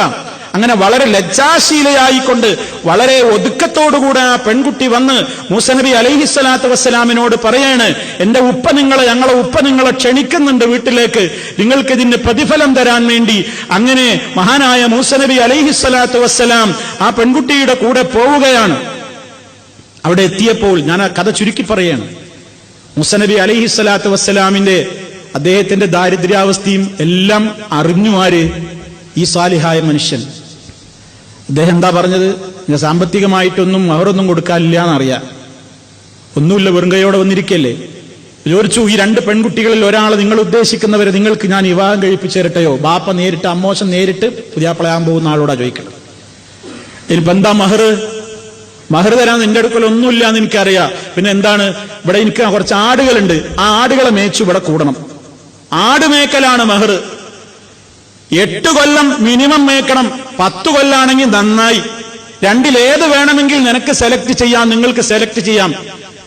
അങ്ങനെ വളരെ ലജ്ജാശീലയായിക്കൊണ്ട് വളരെ ഒതുക്കത്തോടുകൂടെ ആ പെൺകുട്ടി വന്ന് മൂസ നബി അലൈഹിസ്സലാത്തു വസ്സലാമിനോട് പറയാണ്, ഞങ്ങളെ ഉപ്പ നിങ്ങളെ ക്ഷണിക്കുന്നുണ്ട് വീട്ടിലേക്ക്, നിങ്ങൾക്ക് ഇതിന് പ്രതിഫലം തരാൻ വേണ്ടി. അങ്ങനെ മഹാനായ മൂസ നബി അലൈഹിസ്സലാത്തു വസ്സലാം ആ പെൺകുട്ടിയുടെ കൂടെ പോവുകയാണ്. അവിടെ എത്തിയപ്പോൾ ഞാൻ ആ കഥ ചുരുക്കി പറയാണ്. മൂസ നബി അലൈഹിസ്സലാത്തു വസ്സലാമിന്റെ അദ്ദേഹത്തിന്റെ ദാരിദ്ര്യാവസ്ഥയും എല്ലാം അറിഞ്ഞു ആര്? ഈ സാലിഹായ മനുഷ്യൻ. അദ്ദേഹം എന്താ പറഞ്ഞത്? നിങ്ങൾ സാമ്പത്തികമായിട്ടൊന്നും മഹറൊന്നും കൊടുക്കാനില്ല എന്നറിയാം, ഒന്നുമില്ല, വെറും കൈയോടെ വന്നിരിക്കല്ലേ. ചോദിച്ചു, ഈ 2 പെൺകുട്ടികളിൽ ഒരാളെ നിങ്ങൾ ഉദ്ദേശിക്കുന്നവരെ നിങ്ങൾക്ക് ഞാൻ വിവാഹം കഴിപ്പിച്ചു തരട്ടെയോ? ബാപ്പ നേരിട്ട്, അമ്മോശൻ നേരിട്ട് പുതിയാപ്പിളയാൻ പോകുന്ന ആളോടാ ചോദിക്കണം. ഇനിയിപ്പോ എന്താ മഹർ തരാൻ നിന്റെ അടുക്കൽ ഒന്നുമില്ല എന്ന് എനിക്കറിയാം. പിന്നെ എന്താണ്, ഇവിടെ എനിക്ക് കുറച്ച് ആടുകളുണ്ട്, ആ ആടുകളെ മേച്ചു ഇവിടെ കൂടണം. ആടുമേക്കലാണ് മഹർ. 8 കൊല്ലം മിനിമം മേക്കണം, 10 കൊല്ലാണെങ്കിൽ നന്നായി. 2 വേണമെങ്കിൽ നിനക്ക് സെലക്ട് ചെയ്യാം, നിങ്ങൾക്ക് സെലക്ട് ചെയ്യാം.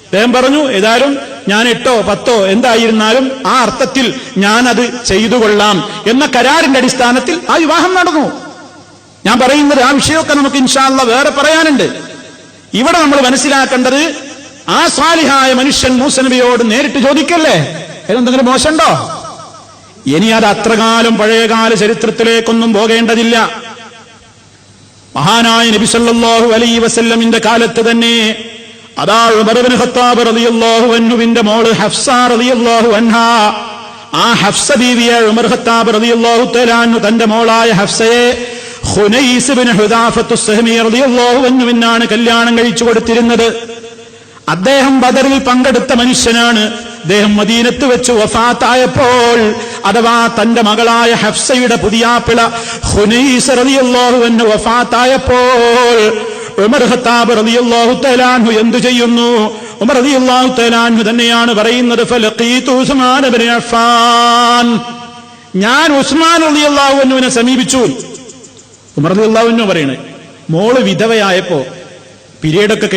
അദ്ദേഹം പറഞ്ഞു, ഏതായാലും ഞാൻ 8 10 എന്തായിരുന്നാലും ആ അർത്ഥത്തിൽ ഞാനത് ചെയ്തു കൊള്ളാം എന്ന കരാറിന്റെ അടിസ്ഥാനത്തിൽ ആ വിവാഹം നടന്നു. ഞാൻ പറയുന്നത് ആ വിഷയമൊക്കെ നമുക്ക് ഇൻഷാ അല്ലാഹ് വേറെ പറയാനുണ്ട്. ഇവിടെ നമ്മൾ മനസ്സിലാക്കേണ്ടത്, ആ സാലിഹായ മനുഷ്യൻ മൂസ നബിയോട് നേരിട്ട് ചോദിക്കല്ലേ, അതിനെന്തെങ്കിലും മോശമുണ്ടോ? ഇനി അത് അത്രകാലം പഴയകാല ചരിത്രത്തിലേക്കൊന്നും പോകേണ്ടതില്ല. മഹാനായ നബി സല്ലല്ലാഹു അലൈഹി വസല്ലമിന്റെ കാലത്ത് തന്നെ അതാ ഉമർ ഇബ്നു ഖത്താബ് റളിയല്ലാഹു അൻഹുവിന്റെ മോള് ഹഫ്സ റളിയല്ലാഹു അൻഹാ, ആ ഹഫ്സ ബീവിയെ ഉമർ ഖത്താബ് റളിയല്ലാഹു തആല അൻഹു തന്റെ മോളായ ഹഫ്സയെ ഖുനൈസ് ഇബ്നു ഹുദാഫത്തു സഹമി റളിയല്ലാഹു അൻഹുവിനാണ് കല്യാണം കഴിച്ചു കൊടുത്തിരുന്നത്. അദ്ദേഹം ബദറിൽ പങ്കെടുത്ത മനുഷ്യനാണ്. അദ്ദേഹം മദീനത്ത് വെച്ച് വഫാത്തായപ്പോൾ, അഥവാ തന്റെ മകളായ ഹഫ്സയുടെ പുതിയാപ്പിള ഖുനൈസ് റളിയല്ലാഹു അൻഹു വഫാത്തായപ്പോൾ ഉമർ ഖത്താബ് റളിയല്ലാഹു തആല അൻഹു എന്തു ചെയ്യുന്നു? ഉമർ റളിയല്ലാഹു തആല അൻഹു തന്നെയാണ് പറയുന്നത്, ഫലഖീതു ഉസ്മാൻ ഇബ്നു അഫ്ഫാൻ, ഞാൻ ഉസ്മാൻ റളിയല്ലാഹു അൻഹുവിനെ സമീപിച്ചു. ഉമർ റളിയല്ലാഹു അൻഹു പറയണേ, മോള് വിധവയായപ്പോ, പീരീഡൊക്കെ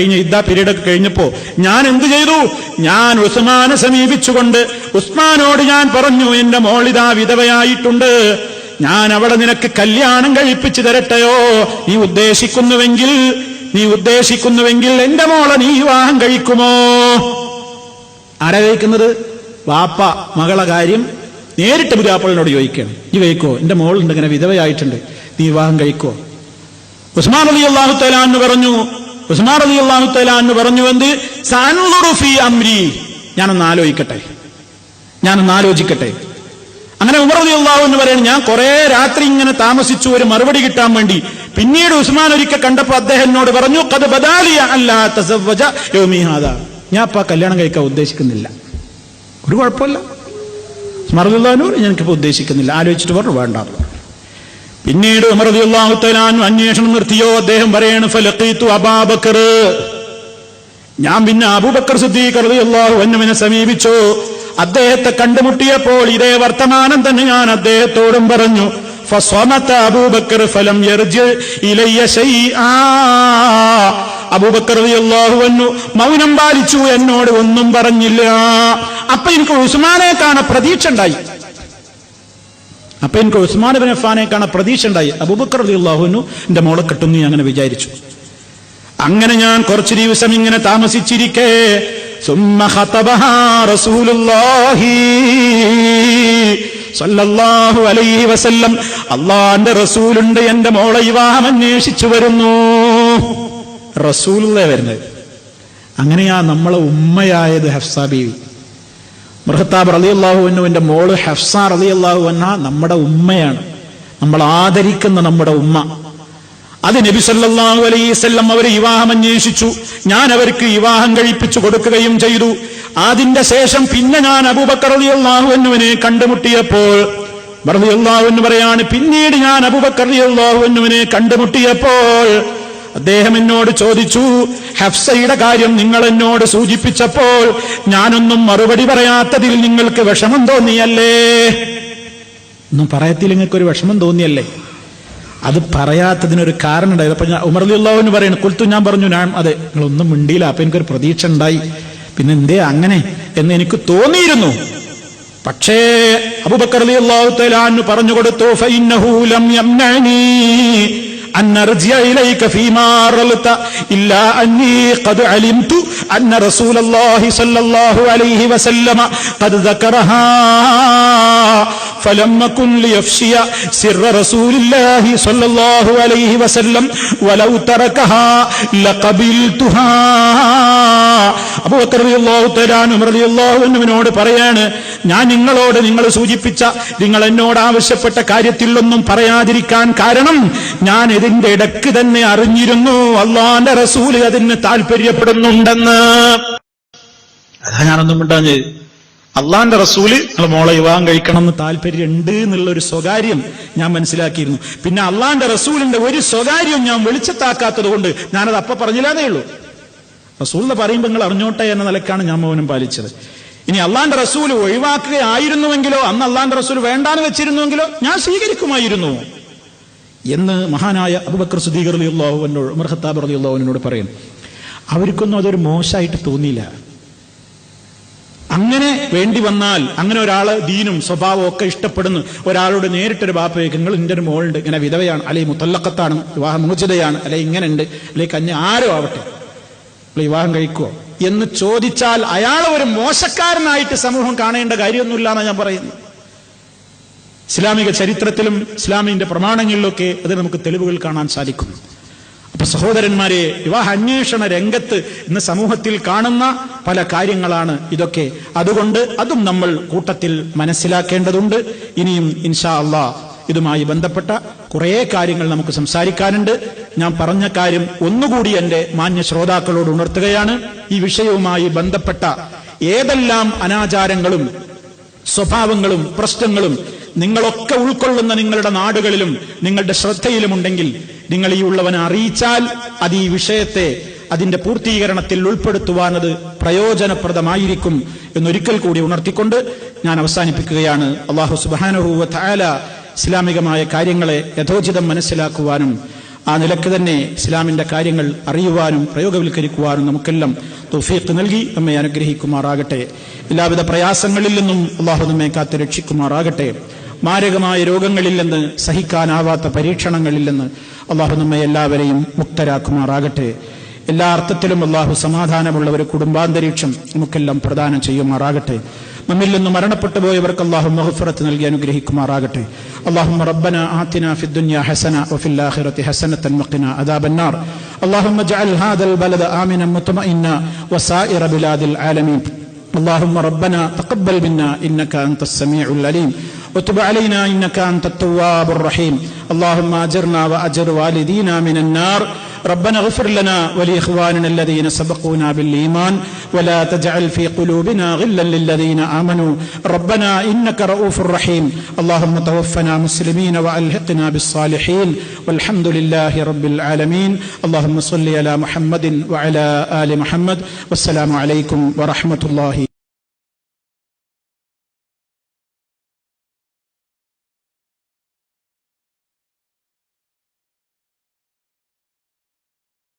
കഴിഞ്ഞപ്പോ ഞാൻ എന്തു ചെയ്തു? ഞാൻ ഉസ്മാനെ സമീപിച്ചുകൊണ്ട് ഉസ്മാനോട് ഞാൻ പറഞ്ഞു, എന്റെ മോളിതാ വിധവയായിട്ടുണ്ട്, ഞാൻ അവളെ നിനക്ക് കല്യാണം കഴിപ്പിച്ചു തരട്ടെയോ? നീ ഉദ്ദേശിക്കുന്നുവെങ്കിൽ എന്റെ മോളെ നീ വിവാഹം കഴിക്കുമോ? ആരാ കഴിക്കുന്നത്? വാപ്പ മകളെ കാര്യം നേരിട്ട് പുതിയാപ്പിളിനോട് ചോദിക്കണം, നീ കഴിക്കോ? എന്റെ മോളുണ്ട് ഇങ്ങനെ വിധവയായിട്ടുണ്ട്, നീ വിവാഹം കഴിക്കോ? ഉസ്മാൻ റളിയല്ലാഹു തആല അൻഹു പറഞ്ഞു, എന്ത്? സഅൻദുറു ഫീ അംരി, ഞാനൊന്ന് ആലോചിക്കട്ടെ. അങ്ങനെ ഉമർ റളിയല്ലാഹു അൻഹു പറയുന്നു, ഞാൻ കുറെ രാത്രി ഇങ്ങനെ താമസിച്ചു ഒരു മറുപടി കിട്ടാൻ വേണ്ടി. പിന്നീട് ഉസ്മാൻ ഒരിക്കൽ കണ്ടപ്പോ അദ്ദേഹം എന്നോട് പറഞ്ഞു, ഖദ് ബദാലിയ അല്ലാ തസവ്വജ യൗമി ഹാദാ, ഞാൻ ഇപ്പൊ കല്യാണം കഴിക്കാൻ ഉദ്ദേശിക്കുന്നില്ല. ഒരു കുഴപ്പമില്ല, ഉസ്മാൻ റളിയല്ലാഹു അൻഹു ഞാനിപ്പോ ഉദ്ദേശിക്കുന്നില്ല. ആലോചിച്ചിട്ട് പറഞ്ഞു വേണ്ട. പിന്നീട് ഉമർ റളിയല്ലാഹു തആല അൻഹു അന്വേഷണം നിർത്തിയോ? അദ്ദേഹം പറയാണ്, ഫലഖീതു അബൂബക്കർ, ഞാൻ പിന്നെ അബൂബക്കർ സിദ്ദീഖ് റളിയല്ലാഹു അൻഹുവിനെ സമീപിച്ചു. അദ്ദേഹത്തെ കണ്ടുമുട്ടിയപ്പോൾ ഇതേ വർത്തമാനം തന്നെ ഞാൻ അദ്ദേഹത്തോടും പറഞ്ഞു. ഫസ്വമത അബൂബക്കർ ഫലം യർജി ഇലയ്യ ശൈആ, അബൂബക്കർ റളിയല്ലാഹു അൻഹു മൗനം പാലിച്ചു, എന്നോട് ഒന്നും പറഞ്ഞില്ല. അപ്പൊ എനിക്ക് ഉസ്മാനെ കാണാൻ പ്രതീക്ഷ ഉണ്ടായി. ഉസ്മാൻ ഇബ്നു അഫ്ഫാനെ കാണാൻ പ്രതീക്ഷ ഉണ്ടായി. അബൂബക്കർ റളിയല്ലാഹു അൻഹു എന്റെ മോളെ കെട്ടുന്നു അങ്ങനെ വിചാരിച്ചു. അങ്ങനെ ഞാൻ കുറച്ചു ദിവസം ഇങ്ങനെ താമസിച്ചിരിക്കെ സുമ്മ ഖതബഹാ റസൂലുള്ളാഹി സല്ലല്ലാഹു അലൈഹി വസല്ലം, അല്ലാഹുവിന്റെ റസൂലുണ്ട് എന്റെ മോളെ വിവാഹം അന്വേഷിച്ചു വരുന്നു. റസൂലുള്ളാഹി വരുന്നത്. അങ്ങനെയാ നമ്മളെ ഉമ്മയായത് ഹഫ്സ ബീവി. ഖത്താബ് റളിയല്ലാഹു അൻഹുവിന്റെ മോള് ഹഫ്സ റളിയല്ലാഹു അൻഹ നമ്മുടെ ഉമ്മയാണ്, നമ്മൾ ആദരിക്കുന്ന നമ്മുടെ ഉമ്മ. അത് നബി സല്ലല്ലാഹു അലൈഹി വസല്ലം അവരെ വിവാഹം അന്വേഷിച്ചു. ഞാൻ അവർക്ക് വിവാഹം കഴിപ്പിച്ചു കൊടുക്കുകയും ചെയ്തു. അതിന്റെ ശേഷം പിന്നെ ഞാൻ അബൂബക്കർ റളിയല്ലാഹു അൻഹുവിനെ കണ്ടുമുട്ടിയപ്പോൾ റളിയല്ലാഹു അൻഹു പറയാണ്, പിന്നീട് ഞാൻ അബൂബക്കർ റളിയല്ലാഹു അൻഹുവിനെ കണ്ടുമുട്ടിയപ്പോൾ അദ്ദേഹം എന്നോട് ചോദിച്ചു, ഹഫ്സയുടെ കാര്യം നിങ്ങൾ എന്നോട് സൂചിപ്പിച്ചപ്പോൾ ഞാനൊന്നും മറുപടി പറയാത്തതിൽ നിങ്ങൾക്ക് വിഷമം തോന്നിയല്ലേ? ഒന്നും പറയത്തിൽ നിങ്ങൾക്കൊരു വിഷമം തോന്നിയല്ലേ? അത് പറയാത്തതിനൊരു കാരണം ഉണ്ടായത്. അപ്പൊ ഞാൻ ഉമർ റളിയല്ലാഹു അൻഹു പറയുന്നു, കുൽത്തു, ഞാൻ പറഞ്ഞു, ഞാൻ അതെ, നിങ്ങളൊന്നും മിണ്ടിയില്ല. അപ്പൊ എനിക്കൊരു പ്രതീക്ഷ ഉണ്ടായി. പിന്നെ എന്തേ അങ്ങനെ എന്ന് എനിക്ക് തോന്നിയിരുന്നു. പക്ഷേ അബൂബക്കർ റളിയല്ലാഹു തആല അൻഹു പറഞ്ഞു കൊടുത്തു, ഫഇന്നഹു ലം യംനഅനി أن أرجع إليك فيما رلت إلا أني قد علمت أن رسول الله صلى الله عليه وسلم قد ذكرها فلم أكن ليفشي سر رسول الله صلى الله عليه وسلم ولو تركها لقبلتها. അബൂബക്കർ റളിയല്ലാഹു തആല ഉമർ റളിയല്ലാഹു അൻഹുവിനോട് പറയാണ്, ഞാൻ നിങ്ങളോട് നിങ്ങൾ സൂചിപ്പിച്ച, നിങ്ങൾ എന്നോട് ആവശ്യപ്പെട്ട കാര്യത്തിൽ ഒന്നും പറയാതിരിക്കാൻ കാരണം ഞാൻ ഇതിന്റെ ഇടയ്ക്ക് തന്നെ അറിഞ്ഞിരുന്നു അല്ലാഹുവിന്റെ റസൂല് അതിന് താല്പര്യപ്പെടുന്നുണ്ടെന്ന്. അതാ ഞാനൊന്നും മിണ്ടാഞ്ഞ്. അള്ളാന്റെ റസൂല് നിങ്ങൾ മോളെ വിവാഹം കഴിക്കണം എന്ന് താല്പര്യമുണ്ട് എന്നുള്ളൊരു സ്വകാര്യം ഞാൻ മനസ്സിലാക്കിയിരുന്നു. പിന്നെ അള്ളാന്റെ റസൂലിന്റെ ഒരു സ്വകാര്യം ഞാൻ വെളിച്ചത്താക്കാത്തത് കൊണ്ട് ഞാനത് അപ്പൊ പറഞ്ഞില്ലാന്നേ ഉള്ളൂ. റസൂൽ എന്ന് പറയുമ്പോൾ നിങ്ങൾ അറിഞ്ഞോട്ടെ എന്ന നിലക്കാണ് ഞാൻ മൗനം പാലിച്ചത്. ഇനി അള്ളാന്റെ റസൂൽ ഒഴിവാക്കുകയായിരുന്നുവെങ്കിലോ, അന്ന് അള്ളാന്റെ റസൂൽ വേണ്ടാന്ന് വെച്ചിരുന്നുവെങ്കിലോ ഞാൻ സ്വീകരിക്കുമായിരുന്നു എന്ന് മഹാനായ അബൂബക്കർ സിദ്ദീഖ് റളിയല്ലാഹു അൻഹു ഉമർ ഖത്താബ് റളിയല്ലാഹു അൻഹുവിനോട് പറയുന്നു. അവർക്കൊന്നും അതൊരു മോശമായിട്ട് തോന്നിയില്ല. അങ്ങനെ വേണ്ടി വന്നാൽ, അങ്ങനെ ഒരാള് ദീനും സ്വഭാവവും ഒക്കെ ഇഷ്ടപ്പെടുന്നു ഒരാളോട് നേരിട്ടൊരു ബാപ്പയ്ക്ക്, നിങ്ങൾ ഇന്റെ ഒരു മോളുണ്ട്, ഇങ്ങനെ വിധവയാണ്, അല്ലെ മുത്തല്ലഖത്താണ്, വിവാഹമോചിതയാണ്, അല്ലെ ഇങ്ങനെ ഉണ്ട്, അല്ലെ കഞ്ഞ ആരോ ആവട്ടെ, വിവാഹം കഴിക്കുവോ എന്ന് ചോദിച്ചാൽ അയാളെ ഒരു മോശക്കാരനായിട്ട് സമൂഹം കാണേണ്ട കാര്യമൊന്നുമില്ല എന്നാണ് ഞാൻ പറയുന്നത്. ഇസ്ലാമിക ചരിത്രത്തിലും ഇസ്ലാമിന്റെ പ്രമാണങ്ങളിലൊക്കെ അത് നമുക്ക് തെളിവുകൾ കാണാൻ സാധിക്കും. അപ്പൊ സഹോദരന്മാരെ, വിവാഹ അന്വേഷണ രംഗത്ത് ഇന്ന് സമൂഹത്തിൽ കാണുന്ന പല കാര്യങ്ങളാണ് ഇതൊക്കെ. അതുകൊണ്ട് അതും നമ്മൾ കൂട്ടത്തിൽ മനസ്സിലാക്കേണ്ടതുണ്ട്. ഇനിയും ഇൻഷാ അല്ലാഹ് ഇതുമായി ബന്ധപ്പെട്ട കുറേ കാര്യങ്ങൾ നമുക്ക് സംസാരിക്കാനുണ്ട്. ഞാൻ പറഞ്ഞ കാര്യം ഒന്നുകൂടി എന്റെ മാന്യ ശ്രോതാക്കളോട് ഉണർത്തുകയാണ്. ഈ വിഷയവുമായി ബന്ധപ്പെട്ട ഏതെല്ലാം അനാചാരങ്ങളും സ്വഭാവങ്ങളും പ്രശ്നങ്ങളും നിങ്ങളൊക്കെ ഉൾക്കൊള്ളുന്ന നിങ്ങളുടെ നാടുകളിലും നിങ്ങളുടെ ശ്രദ്ധയിലുമുണ്ടെങ്കിൽ നിങ്ങൾ ഈ ഉള്ളവനെ അറിയിച്ചാൽ അത് ഈ വിഷയത്തെ അതിന്റെ പൂർത്തീകരണത്തിൽ ഉൾപ്പെടുത്തുവാൻ അത് പ്രയോജനപ്രദമായിരിക്കും എന്നൊരിക്കൽ കൂടി ഉണർത്തിക്കൊണ്ട് ഞാൻ അവസാനിപ്പിക്കുകയാണ്. അല്ലാഹു സുബ്ഹാനഹു വ തആല ഇസ്ലാമികമായ കാര്യങ്ങളെ യഥോചിതം മനസ്സിലാക്കുവാനും ആ നിലക്ക് തന്നെ ഇസ്ലാമിന്റെ കാര്യങ്ങൾ അറിയുവാനും പ്രയോഗവൽക്കരിക്കുവാനും നമുക്കെല്ലാം തൗഫീഖ് നൽകി നമ്മെ അനുഗ്രഹിക്കുമാറാകട്ടെ. എല്ലാവിധ പ്രയാസങ്ങളിൽ നിന്നും അല്ലാഹു നമ്മെ കാത്ത് രക്ഷിക്കുമാറാകട്ടെ. മാരകമായ രോഗങ്ങളിൽ നിന്ന്, സഹിക്കാനാവാത്ത പരീക്ഷണങ്ങളിൽ നിന്ന് അല്ലാഹു നമ്മെ എല്ലാവരെയും മുക്തരാക്കുമാറാകട്ടെ. എല്ലാ അർത്ഥത്തിലും അല്ലാഹു സമാധാനമുള്ള ഒരു കുടുംബാന്തരീക്ഷം നമുക്കെല്ലാം പ്രദാനം ചെയ്യുമാറാകട്ടെ. നമ്മിൽ നിന്ന് മരണപ്പെട്ടു പോയവർക്ക് അല്ലാഹു മഗ്ഫിറത്ത് നൽകി അനുഗ്രഹിക്കുമാറാകട്ടെ. അല്ലാഹുമ്മ റബ്ബനാ ആതിനാ ഫിദ് ദുനിയാ ഹസന വഫിൽ ആഖിറതി ഹസനതൻ വഖിനാ അദാബന്നാർ. അല്ലാഹുമ്മ ജഅൽ ഹാദൽ ബലദ ആമിനൻ മുത്മഇന്നാ വസായിറ ബിലാദിൽ ആലമീൻ. اللهم ربنا تقبل منا إنك أنت السميع العليم وتب علينا إنك أنت التواب الرحيم. اللهم أجرنا وأجر والدينا من النار. ربنا اغفر لنا ولإخواننا الذين سبقونا بالإيمان ولا تجعل في قلوبنا غلا للذين آمنوا ربنا إنك رؤوف رحيم اللهم توفنا مسلمين وألحقنا بالصالحين والحمد لله رب العالمين اللهم صل على محمد وعلى آل محمد والسلام عليكم ورحمة الله